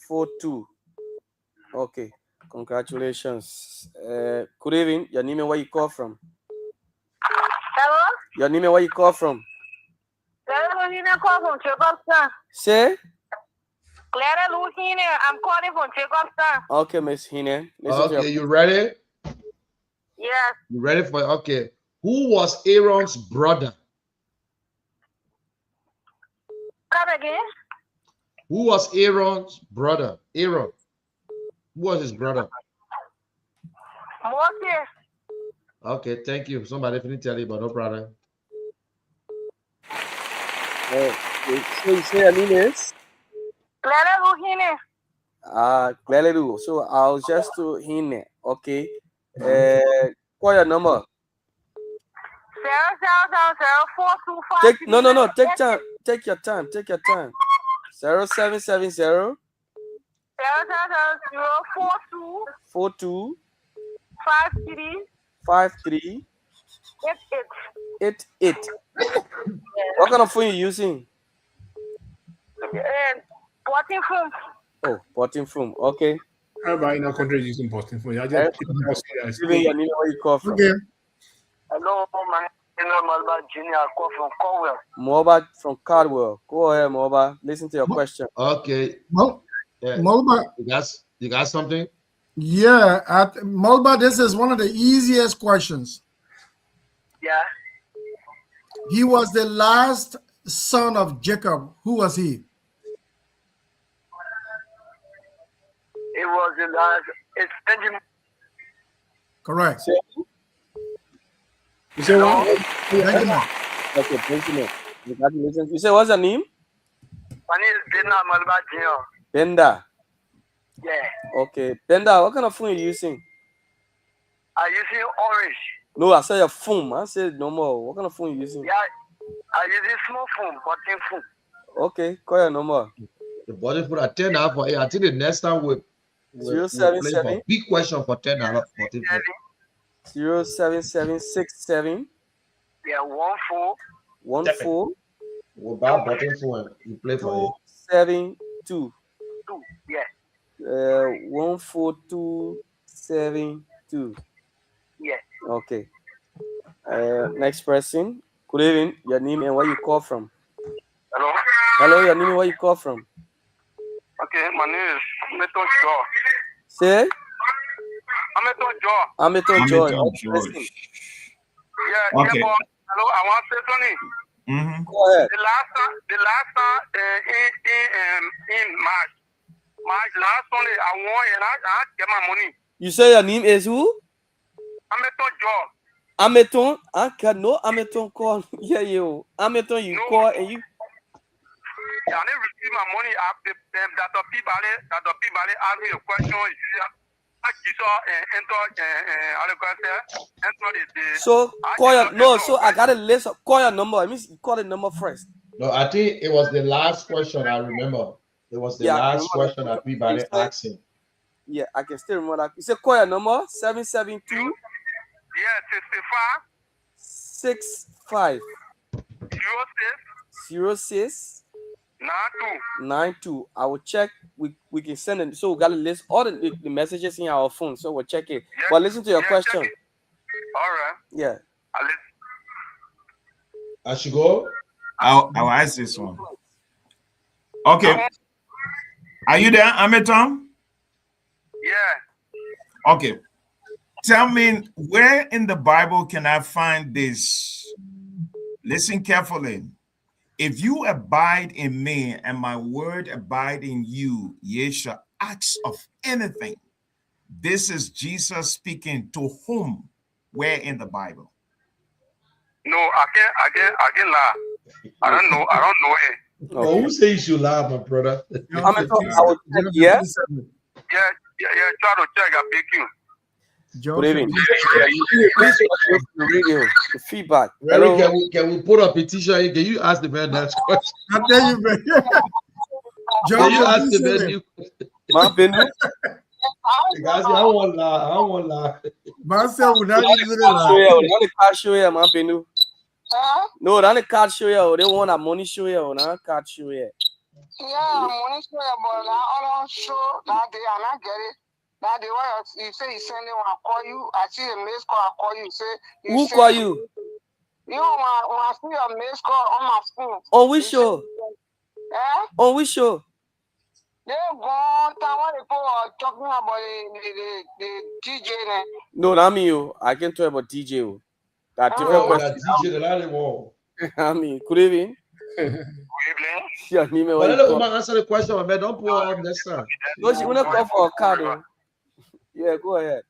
42. Okay. Congratulations. Good evening. Your name and where you call from?
Hello?
Your name and where you call from?
Clara Luhina call from Chicopson.
Say?
Clara Luhina, I'm calling from Chicopson.
Okay, Miss Hine.
Okay, you ready?
Yes.
You ready for it? Okay. Who was Aaron's brother?
Come again?
Who was Aaron's brother? Aaron. Who was his brother?
Moses.
Okay, thank you. Somebody didn't tell you about no brother.
So you say your name is?
Clara Luhina.
Clearly. So I'll just do Hine. Okay. Call your number.
0000425.
No. Take time. Take your time. 0770
00042
42
53
88. What kind of phone you using?
Potting phone.
Oh, potting phone. Okay.
Everybody in our country is using potting phone. I just
Even your name where you call from.
Okay.
Hello, my name is Malba Junior. I call from Caldwell.
Moba from Caldwell. Go ahead, Moba. Listen to your question.
Okay.
Mulba,
you got something?
Yeah, Mulba, this is one of the easiest questions.
Yeah.
He was the last son of Jacob. Who was he?
It was the last. It's Benjamin.
Correct.
You say what?
Benjamin.
Okay, Benjamin. Congratulations. You say what's your name?
My name is Bena Malba Jr.
Benda.
Yeah.
Okay. Benda, what kind of phone are you using?
I using orange.
No, I said your phone. I said no more. What kind of phone are you using?
Yeah. I using small phone, button phone.
Okay, call your number.
The body put a 10 out for it. I think the next time we'll play for
077
big question for 10 out for
07767
Yeah, 14
14
We'll buy button phone. You play for it.
272.
2. Yeah.
14272.
Yeah.
Okay. Next person. Good evening. Your name and where you call from?
Hello.
Hello, your name and where you call from?
Okay, my name is Meton Joe.
Say?
Ameton Joe.
Ameton Joy.
Ameton
Okay,
Joy.
listen.
Yeah,
Okay.
yeah, but hello, I want to say something.
Mm-hmm.
Go ahead.
The last time in March last Sunday, I won and I get my money.
You say your name is who?
Ameton Joe.
Ameton. I can no Ameton call. Yeah, you. Ameton, you call and you.
I didn't receive my money after Dr. Pibale asked me a question.
So call your no. So I got a list. Call your number. I mean, you call the number first.
No, I think it was the last question I remember. It was the
Yeah, I
last
remember
question
that.
that people
You said-
asked him.
Yeah, I can still remember that. You say call your number 772
Yeah,
65
06
06
92.
92. I will check. We can send it. So we got to list all the messages in our phone. So we'll check it.
Yeah,
But listen to your
yeah,
question.
check it. All right.
Yeah.
I should go.
I'll ask this one. Okay. Are you there, Ameton?
Yeah.
Okay. Tell me, where in the Bible can I find this? Listen carefully. If you abide in me and my word abide in you, ye shall ask of anything. This is Jesus speaking to whom? Where in the Bible?
No, I can't lie. I don't know it.
Well, who say you should lie, my brother?
Yes.
Yeah, try to check. I beg you.
Good evening. Please the radio. The feedback.
Really,
Hello.
can we put a petition? Can you ask the man that question?
I tell you, man.
Can you ask the man?
My opinion.
Guys, I won't lie.
Myself would not usually lie.
Not the card show here, my opinion. No, not the card show here. They want a money show here. Not card show here.
Yeah, money show here, but now all show that day and I get it. That day why you say you send him, I call you. I see a missed call. I call you. Say
who call you?
You when I see a missed call on my phone.
On which show? On which show?
They gone. What they talking about the DJ then.
No, not me. I can talk about DJ. That different question.
DJ the line wall.
I mean, good evening.
But let the woman answer the question, man. Don't put her on next time.
No, she wanna call for a card. Yeah, go ahead.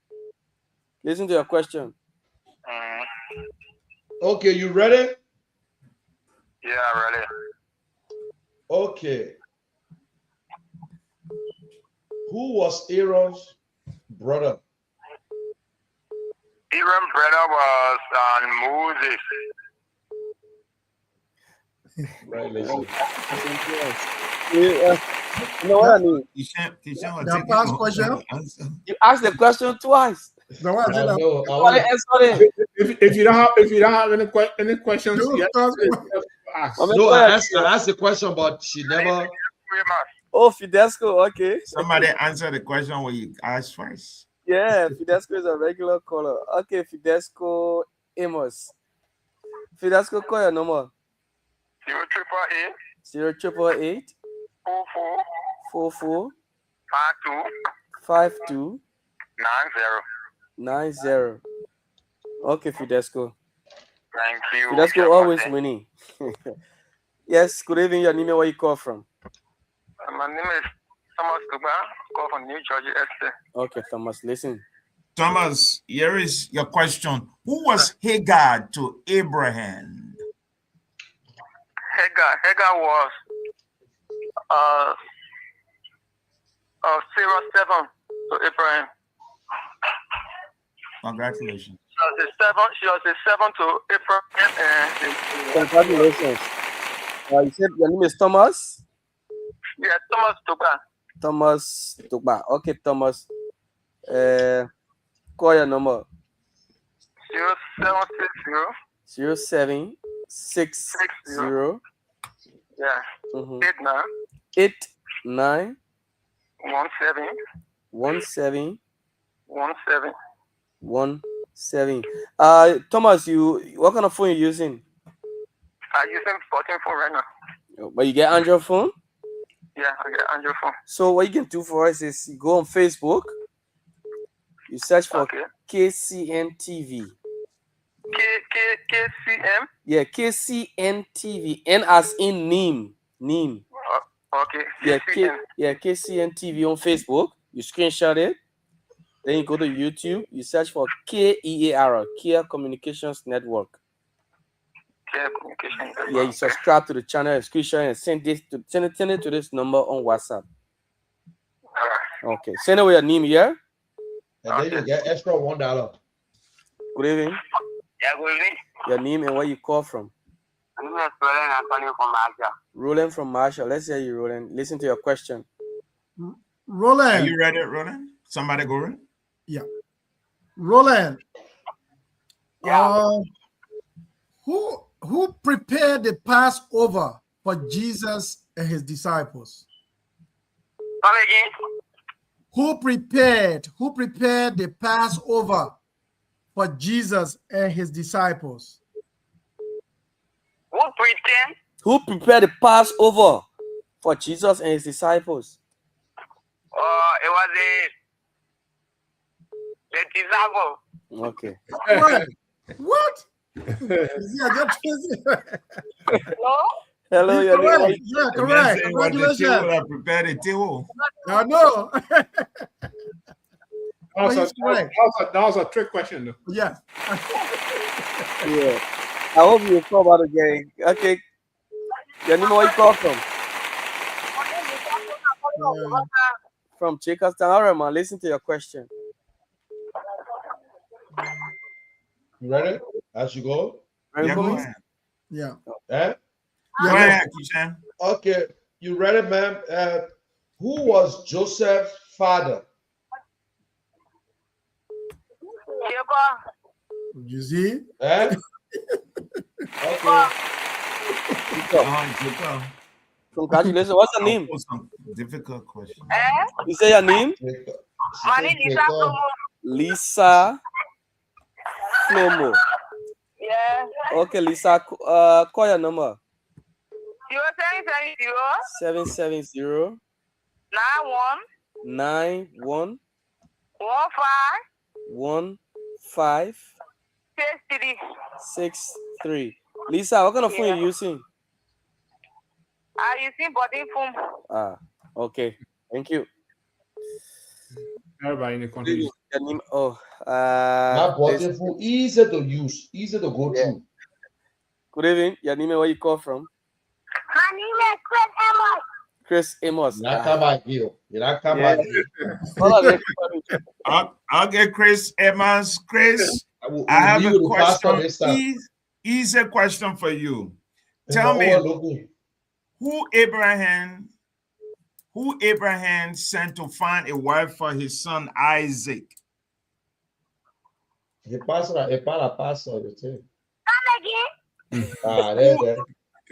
Listen to your question.
Okay, you ready?
Yeah, ready.
Okay. Who was Aaron's brother?
Aaron's brother was Moses.
Right, listen.
You know what I mean?
You can't
The past question.
You asked the question twice.
No, what I
If you don't have any questions, yes, ask.
No, I asked the question, but she never.
Oh, Fidesco, okay.
Somebody answer the question when you asked twice.
Yeah, Fidesco is a regular caller. Okay, Fidesco Amos. Fidesco, call your number. 0888 44 52 90. Okay, Fidesco.
Thank you.
Let's go always winning. Yes, good evening. Your name and where you call from?
My name is Thomas Kuba. Call from New Jersey, Estate.
Okay, Thomas, listen.
Thomas, here is your question. Who was Hagar to Abraham?
Hagar was Sarah 7 to Abraham.
Congratulations.
She was a 7 to Abraham.
Congratulations. You said your name is Thomas?
Yeah, Thomas Tuba.
Thomas Tuba. Okay, Thomas. Call your number.
0760
0760.
Yeah.
89
17
17. Thomas, what kind of phone you using?
I'm using 14 phone right now.
But you get Android phone?
Yeah, I get Android phone.
So what you can do for us is you go on Facebook, you search for KCN TV.
KCM?
Yeah, KCN TV. N as in name.
Okay.
Yeah, KCN TV on Facebook. You screenshot it. Then you go to YouTube. You search for KEAR, Kear Communications Network.
Kear Communications Network.
Yeah, you subscribe to the channel, and screenshot, and send it to this number on WhatsApp. Okay, send away your name here.
And then you get extra $1.
Good evening.
Yeah, good evening.
Your name and where you call from?
My name is Roland. I'm calling from Marshall.
Roland from Marshall. Let's hear you, Roland. Listen to your question.
Roland.
Are you ready, Roland? Somebody go in?
Yeah. Roland.
Yeah.
Who prepared the Passover for Jesus and his disciples?
Come again?
Who prepared the Passover for Jesus and his disciples?
Who prepared the Passover for Jesus and his disciples?
It was the disciple.
Okay.
What?
Hello, your name.
Yeah, correct. Congratulations.
Prepare the table.
I know.
That was a trick question, though.
Yes.
Yeah. I hope you call about again. Okay. Your name, where you call from? From Chickastown. All right, man. Listen to your question.
You ready? As you go.
Ready for me?
Yeah.
Eh?
Go ahead, Kishan.
Okay. You ready, ma'am? Who was Joseph's father?
You see?
Eh?
Okay.
Congratulations. What's your name?
Difficult question.
You say your name?
My name is
Lisa Flomo.
Yeah.
Okay, Lisa. Call your number.
0770
91
15
63. Lisa, what kind of phone you using?
I using body phone.
Okay. Thank you.
Everybody in the country.
Not body phone, easy to use, easy to go through.
Good evening. Your name and where you call from?
My name is Chris Amos.
Chris Amos.
You're not come back here. You're not come back here.
Okay, Chris Amos. Chris, I have a question. Easy question for you. Tell me, who Abraham sent to find a wife for his son Isaac?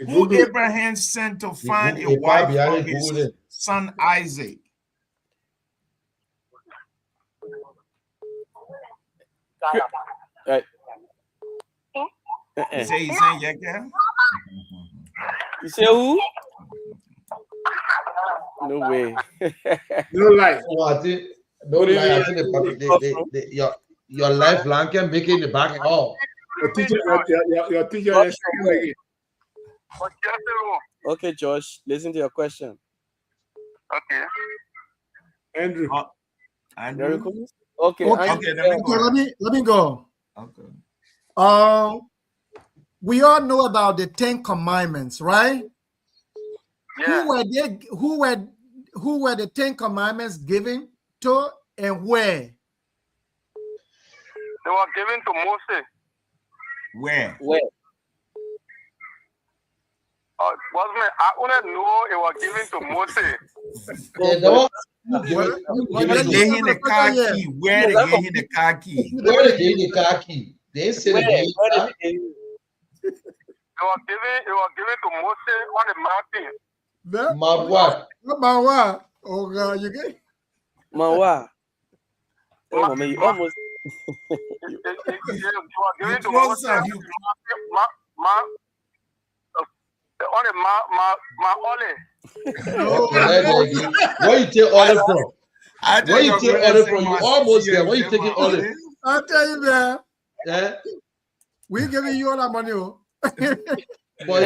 Who Abraham sent to find a wife for his son Isaac?
Right.
You say yeah, girl?
You say who? No way.
No life.
I think your lifeline can make it in the back and all.
Your teacher is again.
Okay, Josh, listen to your question.
Okay.
Andrew.
Very cool. Okay.
Okay, let me go.
Okay.
We all know about the 10 Commandments, right?
Yeah.
Who were the 10 Commandments given to and where?
They were given to Moses.
Where?
Wasn't I only know it was given to Moses.
Where they gave him the car key? Where they gave him the car key?
Where they gave the car key? They said they gave it.
It was given to Moses on the mountain.
Mount what?
Mount what? Oh God, you get
Mount what? Oh, man, you almost.
It was given to Moses on the Mount
Olive. Where you take olive from? Where you take olive from? You almost there. Where you taking olive?
I'll tell you, man.
Yeah.
We giving you all that money.
But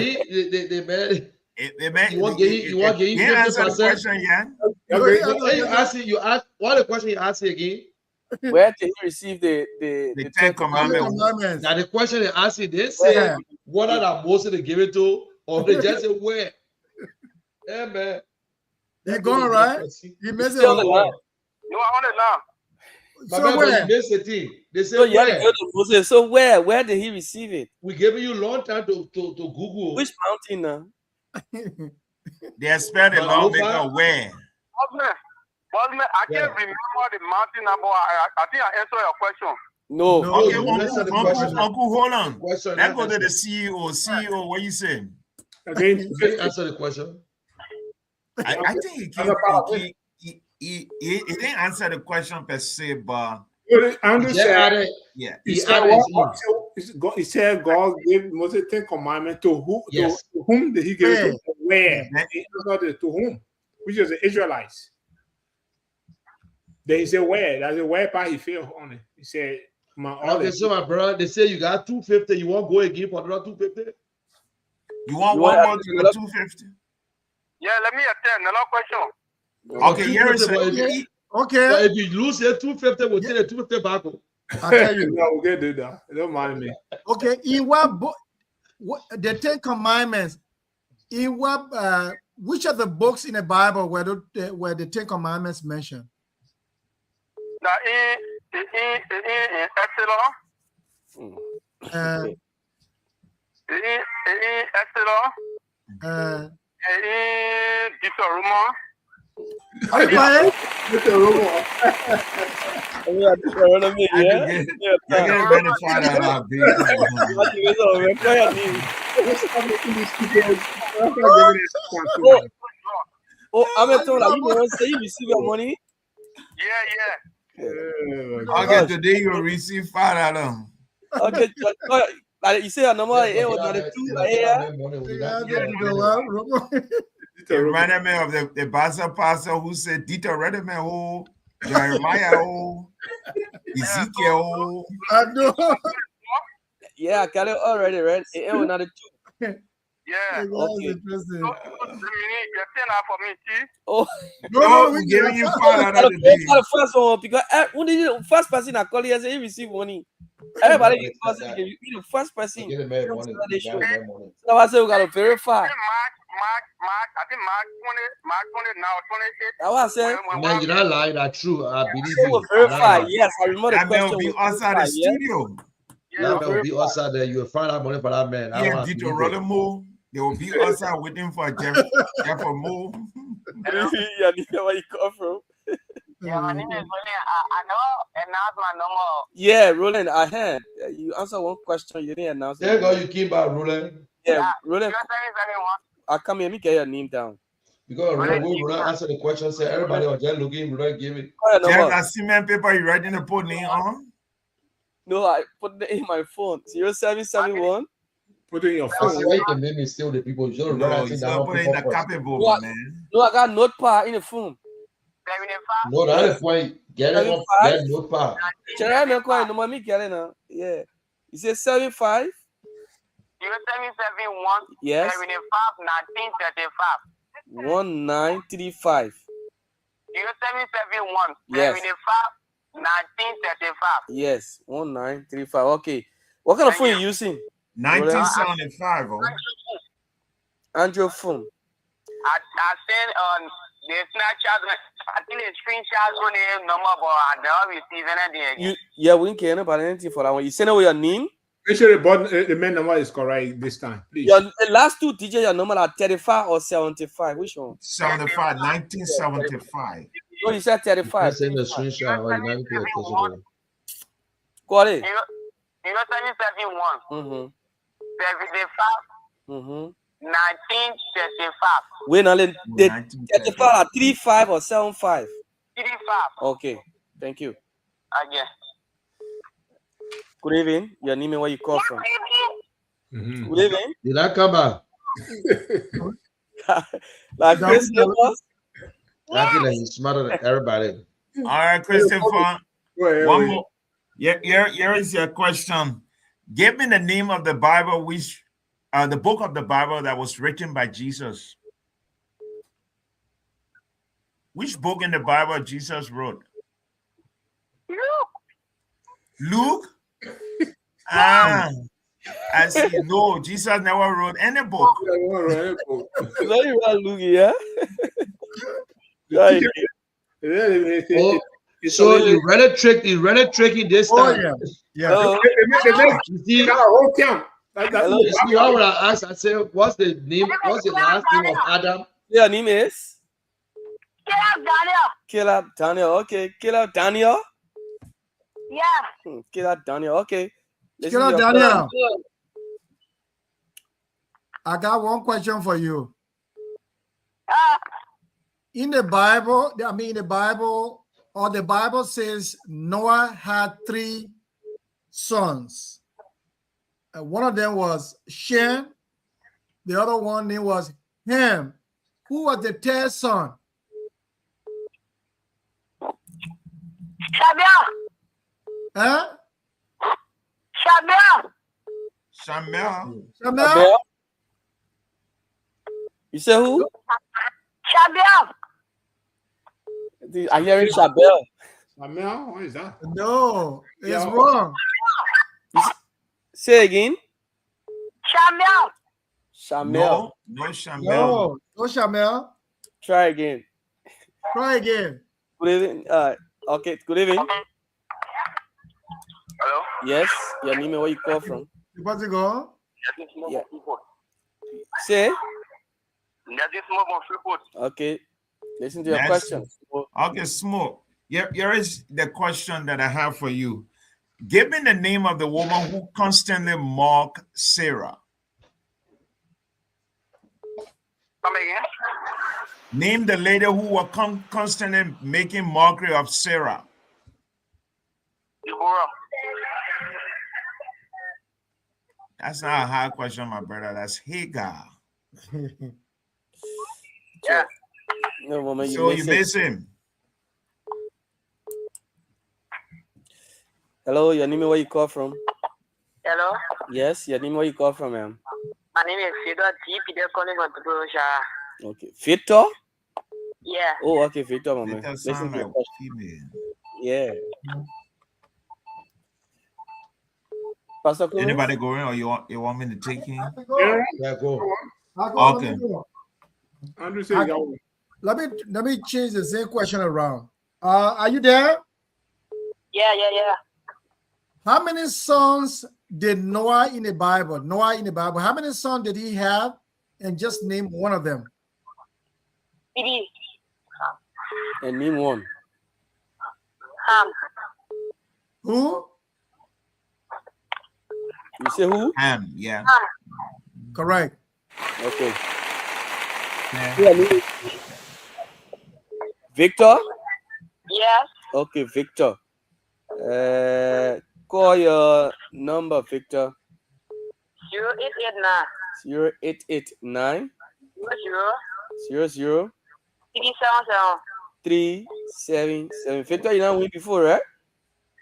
the man, you want to give you 50%. You ask what the question you ask again?
Where did he receive the
10 Commandments?
Now the question they ask you, they say what are the Moses they give it to, or they just say where? Yeah, man.
You going right? You missed it.
No, I want it now.
So where?
You missed the thing. They say
So you had to
where?
go to Moses. So where did he receive it?
We gave you a long time to Google.
Which mountain now?
They spelled the lawmaker where?
Wasn't I can't remember the mountain number. I think I answered your question.
No.
Okay, Uncle, hold on. Let's go to the CEO. CEO, what you saying?
Again, answer the question.
I think he didn't answer the question per se, but
Andrew said,
yeah,
he said God gave Moses 10 Commandments to who?
Yes.
To whom did he give it to? Where? He answered to whom? Which is the Israelites. Then he said where? That's the where part he failed on it. He said,
okay, so my brother, they say you got 250. You want to go again for another 250?
You want one more to the 250?
Yeah, let me attend another question.
Okay, here is
okay.
But if you lose it 250, we'll take the 250 back.
I'll tell you.
No, we can do that. Don't mind me.
Okay, in what the 10 Commandments? In what which of the books in the Bible where the 10 Commandments mentioned?
Now in Exodus. In Exodus. In Deuteronomy.
Are you quiet?
Oh, I'm telling you, you want to say you receive your money?
Yeah.
Okay, today you will receive $5.
Okay, like you say a number A or the 2
It reminded me of the Basa pastor who said Deuteronomy, oh, Jeremiah, oh, Ezekiel, oh.
I know.
Yeah, I got it already, right? It was not a 2.
Yeah.
Okay. Interesting.
Oh,
no, we're giving you $5 today.
The first one, because when the first person I call you, I say he receive money. Everybody you the first person. So I say we gotta verify.
I think Mark 20 now, 28.
That's what I said.
Man, you're not lying. That's true. I believe
you.
You.
Verify. Yes, I remember the
that
question.
Man will be outside the studio.
That man will be outside there. You will find out money for that man.
Yeah, Deuteronomy. They will be outside waiting for Jeff or Mo.
Yeah, where you come from.
Yeah, my name is Roland. I know announce my number.
Yeah, Roland, I heard. You answered one question, you didn't announce it.
There you go, you keep out, Roland.
Yeah, Roland. I come here, let me get your name down.
Because Roland answer the question, say everybody was just looking, Roland give it.
Jeff, that cement paper you writing the put name on?
No, I put it in my phone. 0771.
Put it in your phone.
Why you can make me steal the people? You
no, you still put it in the copybook, man.
No, I got notepad in the phone.
No, that's the point. Get it up, get notepad.
Check me, no, me get it now. Yeah. You say 75?
0771
Yes.
75 1935.
1935.
0771
Yes.
75 1935.
Yes. 1935. Okay. What kind of phone you using?
1975. Oh.
Android phone.
I sent the Snapchat. I think the screenshots on the number, but I never received anything.
Yeah, we can't about anything for that one. You send it with your name.
Make sure the main number is correct this time, please.
The last two digits, your number are 35 or 75. Which one?
75, 1975.
No, you said 35.
I send a screenshot. Or you might pay attention.
Got it.
0771
Mm-hmm.
75
Mm-hmm.
1935.
Wait, now the 35 are 35 or 75.
35.
Okay, thank you.
Again.
Good evening. Your name and where you call from.
Mm-hmm.
Good evening.
Did I come back?
Like Christopher.
Actually, he's smarter than everybody.
All right, Christopher. One more. Here is your question. Give me the name of the Bible, which the book of the Bible that was written by Jesus. Which book in the Bible Jesus wrote? Luke? I see. No, Jesus never wrote any book.
Very well, Luke, yeah?
So you really tricky this time.
Oh, yeah.
Hello.
You see, why would I ask? I say, what's the name? What's the last name of Adam?
Your name is?
Daniel.
Killer Daniel. Okay. Killer Daniel?
Yeah.
Killer Daniel. Okay.
Killer Daniel. I got one question for you. In the Bible, the Bible says Noah had 3 sons. One of them was Shem. The other one name was Ham. Who was the 3rd son? Huh?
Samuel.
You say who?
Shabel.
I hear it, Shabel.
Samuel? What is that?
No, it's wrong.
Say again.
Shamel.
Shamel.
No Shamel.
No Shamel.
Try again.
Try again.
Good evening. Okay, good evening.
Hello?
Yes, your name and where you call from.
What's it go?
Yeah. Say. Okay. Listen to your question.
Okay, Smoke. Here is the question that I have for you. Give me the name of the woman who constantly mocked Sarah.
Come again?
Name the lady who was constantly making mockery of Sarah.
Deborah.
That's not a hard question, my brother. That's Hagar.
Yeah.
No, woman,
So you miss him.
Hello, your name and where you call from?
Hello.
Yes, your name and where you call from, ma'am.
My name is Fedor T. Peter calling from Tupurusha.
Okay. Victor?
Yeah.
Oh, okay, Victor, mama.
That
Listen
sound
to your
like
question.
female.
Yeah. Pastor Clemens?
Anybody going, or you want me to take him?
Yeah, go.
Okay.
Andrew says
Let me change the same question around. Are you there?
Yeah.
How many sons did Noah in the Bible? How many sons did he have? And just name one of them.
And name one.
Who?
You say who?
Ham, yeah.
Correct.
Okay.
Yeah.
Victor?
Yes.
Okay, Victor. Call your number, Victor.
0889
0889
00
00
377.
377. Victor, you know win before, right?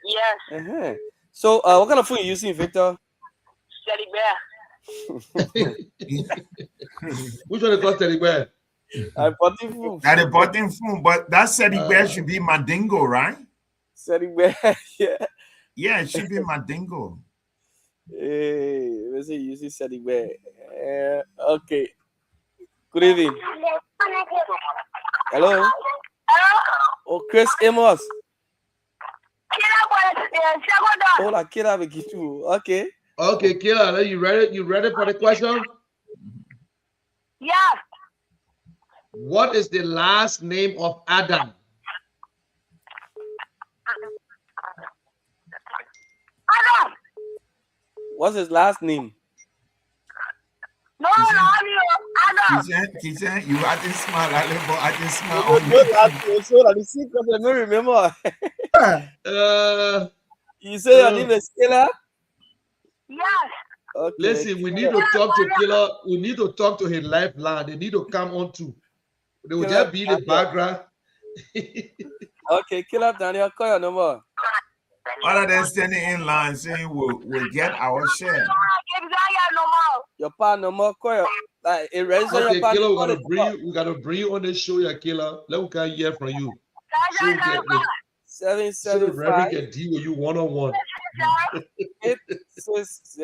Yes.
So, what kind of food you using, Victor?
Which one they call teddy bear?
Button food.
That important food, but that Seti bear should be Mandingo, right?
Seti bear, yeah.
Yeah, it should be Mandingo.
Hey, let's see, using Seti bear. Okay. Good evening. Hello. Oh, Chris Amos. Hola, Kira Begitu. Okay.
Okay, Killer, you ready? You ready for the question?
Yeah.
What is the last name of Adam?
Adam.
What's his last name?
No, Adam.
Kitchen, you had this smile, but I just smile
No,
on
no last name. So that the secret, I don't remember. You say your name is Killer?
Yes.
Okay.
Listen, we need to talk to Killer. We need to talk to his lifeline. They need to come on too. They will just be in the background.
Okay, Killer Daniel, call your number.
All of them standing in line saying we'll get our share.
Your partner number, call your like it register
Okay,
your partner.
Killer, we gotta bring you on the show, yeah, Killer. Let me can hear from you. So the Reverend
775
can deal with you one-on-one.
860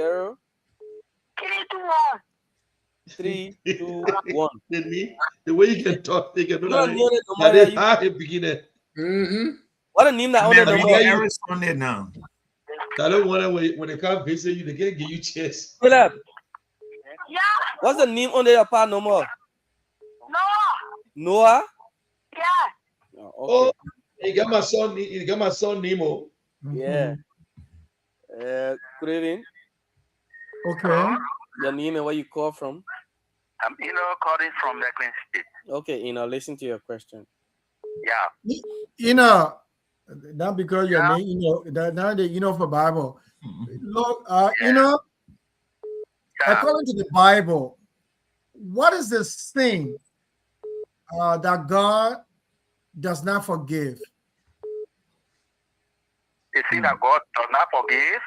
321.
The way you can talk, they can do
No,
that. They have a beginner.
What a name that on the number?
On it now.
I don't want to when they come visit you, they can't give you chance.
Yeah. What's the name under your partner number? Noah?
Yeah.
Oh, you got my son. You got my son Nemo.
Yeah. Good evening.
Okay.
Your name and where you call from?
I'm calling from the Queen State.
Okay, listen to your question.
Yeah.
Not because your name, now that for Bible. Look, according to the Bible, what is this thing that God does not forgive?
The thing that God does not forgive?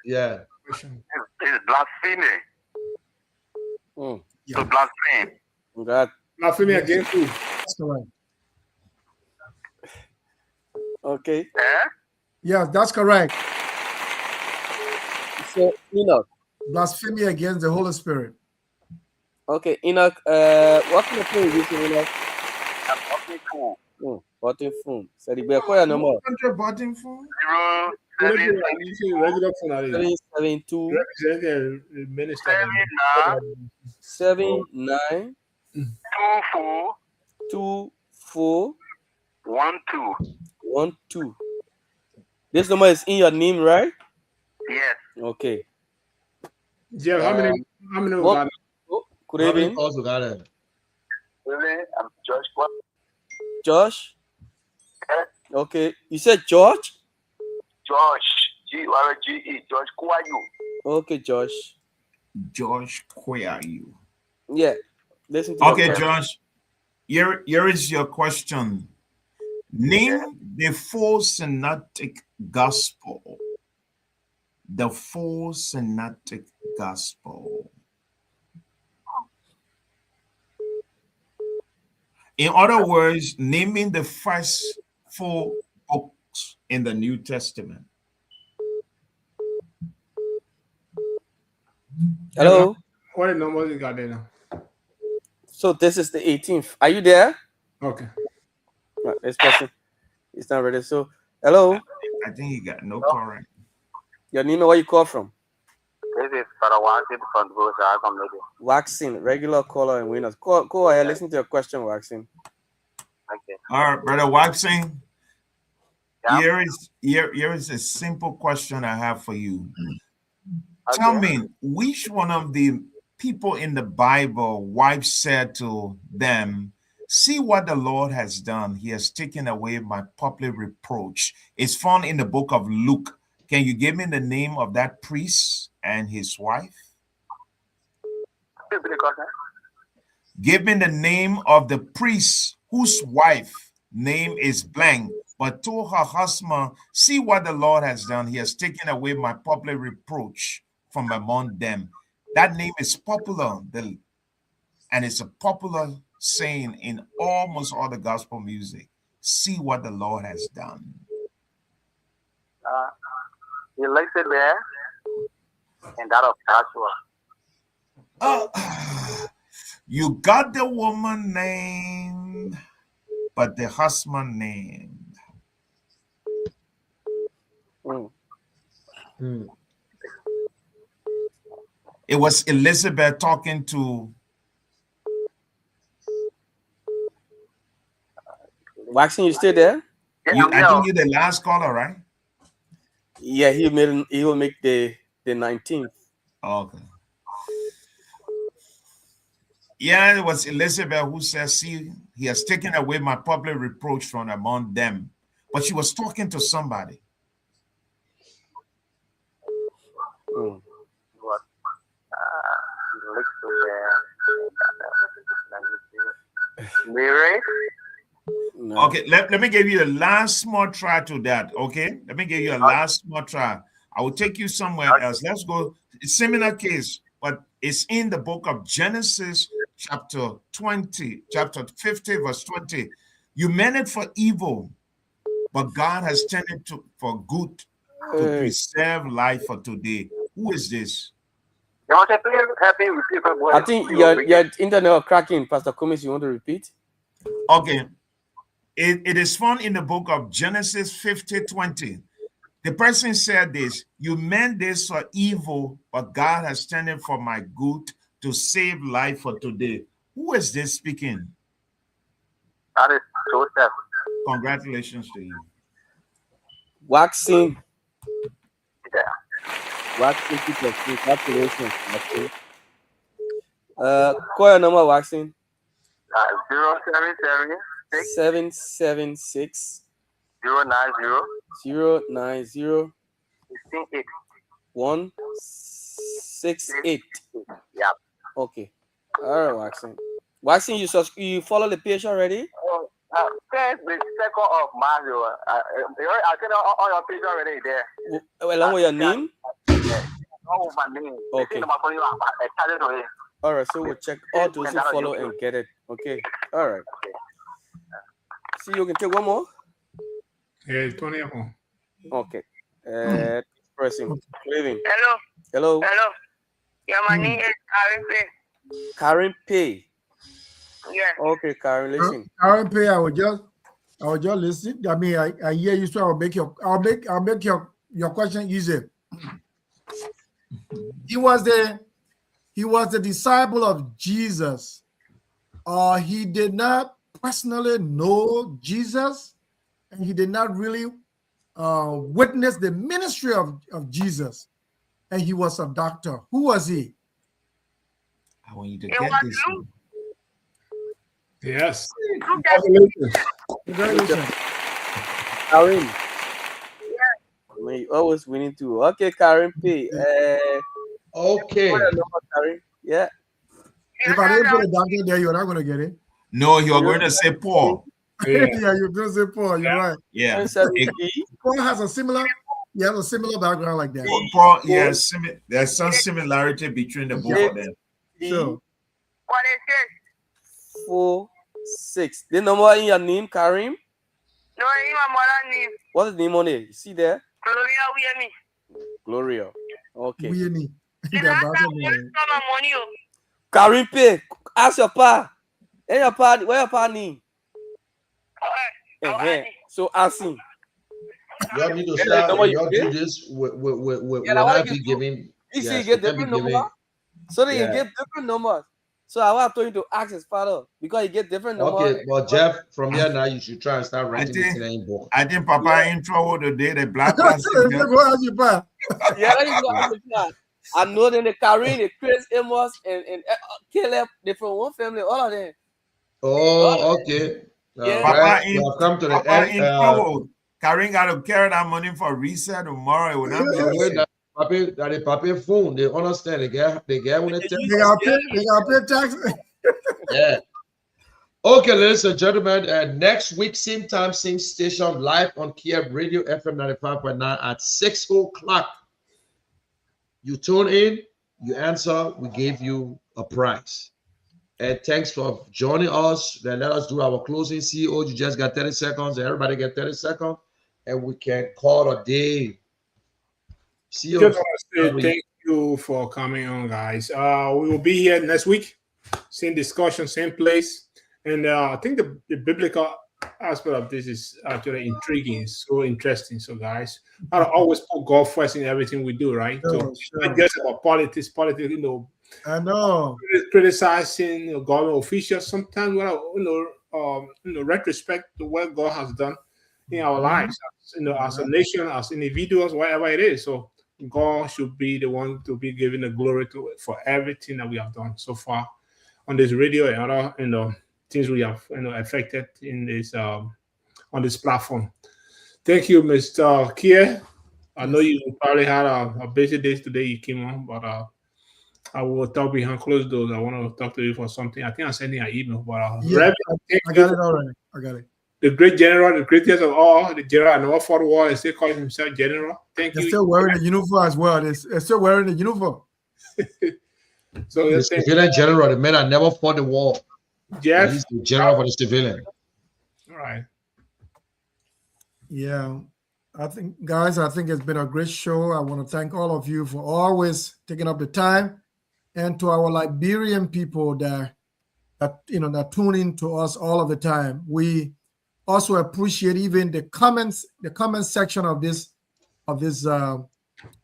Yeah.
Is blasphemy. To blaspheme.
God.
Blasphemy against who?
That's correct.
Okay.
Yes, that's correct.
So, Enoch.
Blasphemy against the Holy Spirit.
Okay, Enoch, what kind of phone you using, Enoch?
I'm talking phone.
Button phone. So, the bear call your number.
Button phone?
regular phone.
772 79 24 12. This number is in your name, right?
Yes.
Okay.
Jeff, how many
what? Good evening.
Calls we got it.
I'm Josh. What?
Josh? Okay. You said George?
Josh. G-R-G-E. Josh, who are you?
Okay, Josh.
Josh, where are you?
Yeah. Listen to
okay, Josh. Here is your question. Name the full synoptic gospel. The full synoptic gospel. In other words, naming the first 4 books in the New Testament.
Hello?
What number you got there now?
So this is the 18th. Are you there?
Okay.
Right, this person is not ready. So, hello?
I think you got no correct.
Your name and where you call from?
This is for Waxing from the
Waxing, regular caller and winners. Go ahead, listen to your question, Waxing.
Okay.
All right, brother Waxing. Yeah. Here is a simple question I have for you. Okay. Tell me, which one of the people in the Bible, wife said to them, see what the Lord has done. He has taken away my public reproach. It's found in the book of Luke. Can you give me the name of that priest and his wife? Give me the name of the priest whose wife name is blank, but told her husband, see what the Lord has done. He has taken away my public reproach from among them. That name is popular, and it's a popular saying in almost all the gospel music. See what the Lord has done.
Elizabeth and that of Joshua.
You got the woman name, but the husband name. It was Elizabeth talking to
Waxing, you still there?
I think you're the last caller, right?
Yeah, he will make the 19th.
Okay. Yeah, it was Elizabeth who said, see, he has taken away my public reproach from among them. But she was talking to somebody.
Mary?
No.
Okay, let me give you a last small try to that, okay? Let me give you a last small try. I will take you somewhere else. Let's go. It's a similar case, but it's in the book of Genesis, chapter 50, verse 20. You meant it for evil, but God has turned it for good to preserve life for today. Who is this?
I think your internet are cracking. Pastor Cummings, you want to repeat?
Okay. It is found in the book of Genesis 50:20. The person said this, you meant this for evil, but God has turned it for my good to save life for today. Who is this speaking?
That is Joseph.
Congratulations to you.
Waxing.
Yeah.
Waxing, congratulations. Waxing. Call your number, Waxing. 776 090 168.
Yeah.
Okay. All right, Waxing. Waxing, you follow the page already?
Since the 2nd of March, I think all your page already there.
Along with your name?
Yeah. Along with my name.
Okay. All right, so we'll check all those who follow and get it. Okay. All right. See, you can take one more. Okay. Pressing. Leaving.
Hello.
Hello.
Hello. Yeah, my name is Karen Pay.
Karen Pay.
Yeah.
Okay, Karen, listen.
Karen Pay, I was just listening. I mean, I hear you, so I'll make your question easy. He was the disciple of Jesus. He did not personally know Jesus, and he did not really witness the ministry of Jesus. And he was a doctor. Who was he?
I want you to get this.
Yes.
Congratulations.
Karen. Yeah. Always winning too. Okay, Karen P.
Okay.
Karen. Yeah.
If I didn't put a doctor there, you're not going to get it.
No, you're going to say Paul.
Yeah, you're going to say Paul. You're right.
Yeah.
Paul has a similar background like that.
Paul, yes, there's some similarity between the both of them.
So,
What is it?
46. The number in your name, Karim?
No, in my mother's name.
What is the name on it? You see there?
Gloria Uyemi.
Gloria. Okay.
Uyemi.
The last time I won my money.
Karim Pay, ask your pa. And your pa, where your pa name? So ask him.
You need to start. You do this with not be giving.
You see, you get different numbers. So then you get different numbers. So I was told you to ask his father because you get different numbers.
Okay, but Jeff, from here now you should try and start writing this in a book.
I think Papa in trouble today. The black person.
Go ask your pa.
Yeah, let me go ask your pa. I know them, the Karim, the Chris, Amos, and Caleb, they from one family, all of them.
Oh, okay.
Yeah.
Papa
we have come to the
Papa
end.
in trouble. Karim got to carry that money for reset tomorrow. It will not be reset.
That Papa phone. They understand. They get when they tell
They got pay tax.
Yeah. Okay, ladies and gentlemen, next week, same time, same station, live on Kear Radio FM 95.9 at 6 o'clock. You tune in, you answer, we gave you a prize. And thanks for joining us. Then let us do our closing. CEO, you just got 30 seconds. Everybody get 30 seconds. And we can call a day. CEO,
Just want to say thank you for coming on, guys. We will be here next week. Same discussion, same place. And I think the biblical aspect of this is actually intriguing. It's so interesting. So, guys, I always put God first in everything we do, right? So, not just about politics,
I know.
Criticizing government officials. Sometimes, retrospect to what God has done in our lives, as a nation, as individuals, whatever it is. So, God should be the one to be given the glory to for everything that we have done so far on this radio and other things we have affected in this on this platform. Thank you, Mr. Kear. I know you probably had a busy day today. You came on, but I will talk behind closed doors. I want to talk to you for something. I think I sent you an email, but
yeah, I got it already. I got it.
The great general, the greatest of all, the general, I never fought war, and still calling himself general. Thank you.
They're still wearing the uniform as well. They're still wearing the uniform.
So
the civilian general, the man that never fought the war.
Jeff,
he's the general for the civilian.
All right.
Yeah, I think, guys, it's been a great show. I want to thank all of you for always taking up the time, and to our Liberian people that tune in to us all of the time. We also appreciate even the comment section of this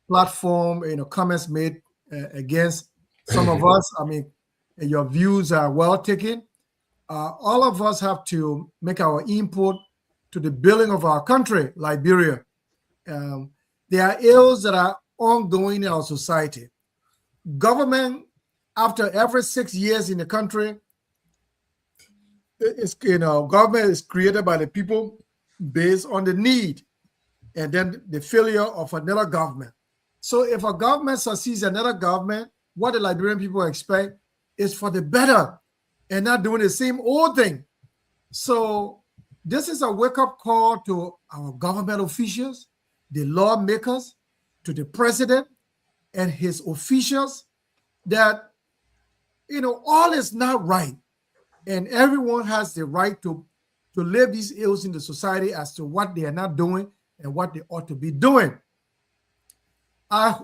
platform. Comments made against some of us. I mean, your views are well taken. All of us have to make our input to the building of our country, Liberia. There are ills that are ongoing in our society. Government, after every 6 years in the country, government is created by the people based on the need and then the failure of another government. So if a government succeeds another government, what the Liberian people expect is for the better and not doing the same old thing. So this is a wake-up call to our government officials, the lawmakers, to the president and his officials that, all is not right. And everyone has the right to live these ills in the society as to what they are not doing and what they ought to be doing. I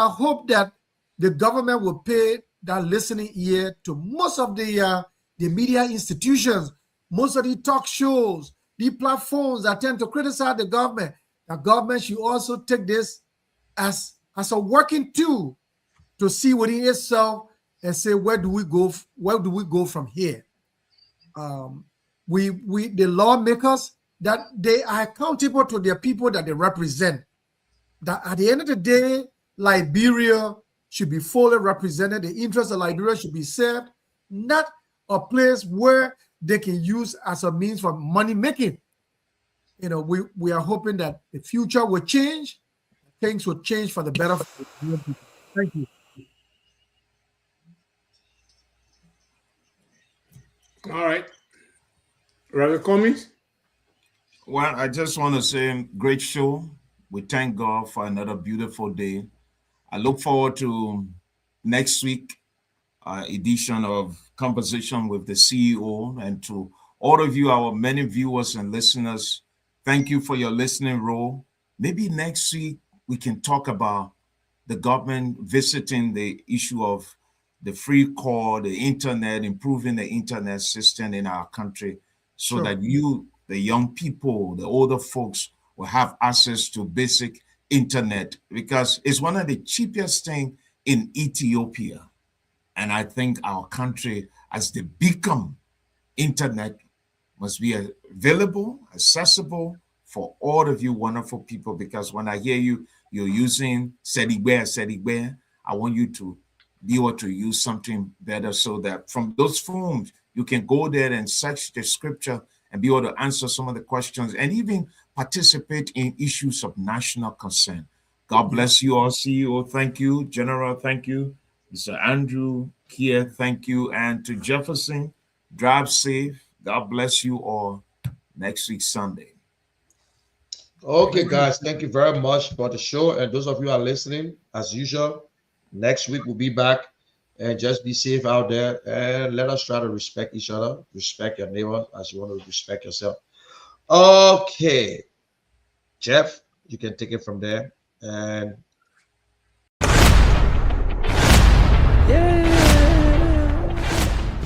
hope that the government will pay that listening ear to most of the media institutions, most of the talk shows, the platforms that tend to criticize the government. The government should also take this as a working tool to see within itself and say, where do we go from here? The lawmakers, that they are accountable to their people that they represent. That at the end of the day, Liberia should be fully represented. The interests of Liberia should be served, not a place where they can use as a means for money making. We are hoping that the future will change. Things will change for the better for the Liberian people. Thank you.
All right. Reverend Cummings?
Well, I just want to say, great show. We thank God for another beautiful day. I look forward to next week edition of Conversation with the CEO, and to all of you, our many viewers and listeners, thank you for your listening role. Maybe next week we can talk about the government visiting the issue of the free call, the internet, improving the internet system in our country, so that you, the young people, the older folks, will have access to basic internet, because it's one of the cheapest things in Ethiopia. And I think our country, as the beacon, internet must be available, accessible for all of you wonderful people. Because when I hear you're using Sedigbe, I want you to be able to use something better, so that from those phones, you can go there and search the scripture and be able to answer some of the questions and even participate in issues of national concern. God bless you all, CEO. Thank you. General, thank you. Mr. Andrew, Kear, thank you. And to Jefferson, Drive safe. God bless you all. Next week, Sunday.
Okay, guys, thank you very much for the show. And those of you who are listening, as usual, next week we'll be back. And just be safe out there. And let us try to respect each other, respect your neighbor as you want to respect yourself. Okay, Jeff, you can take it from there. And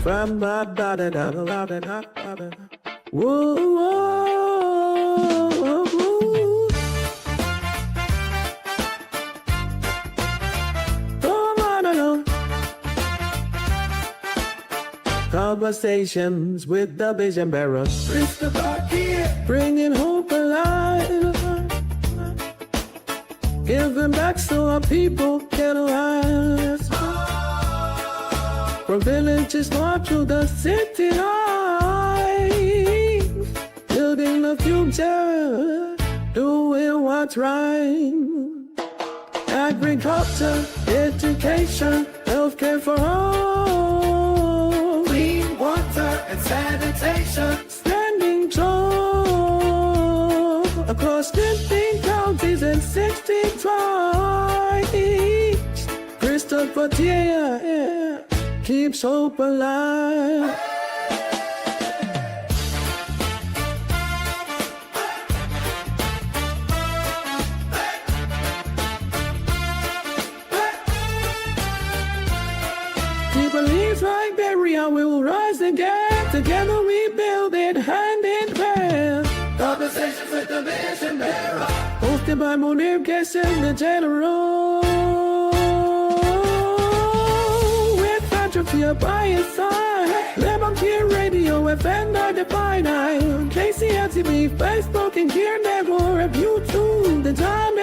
From my body down the line, whoa. Conversations with the vision bearer, bringing hope alive, giving back so our people can rise. From villages north to the city life, building the future, doing what's right. Agriculture, education, healthcare for all, clean water and sanitation, standing tall across 15 counties and 16 tribes. Christopher Kear keeps hope alive. He believes like Beria will rise again. Together we build it hand in hand. Conversations with the vision bearer, hosted by Munir Kessin, the general. With Atrophy by his side, Lemon Kear Radio, FM 95.9, KCLTV, Facebook, and Kear Network, YouTube, the time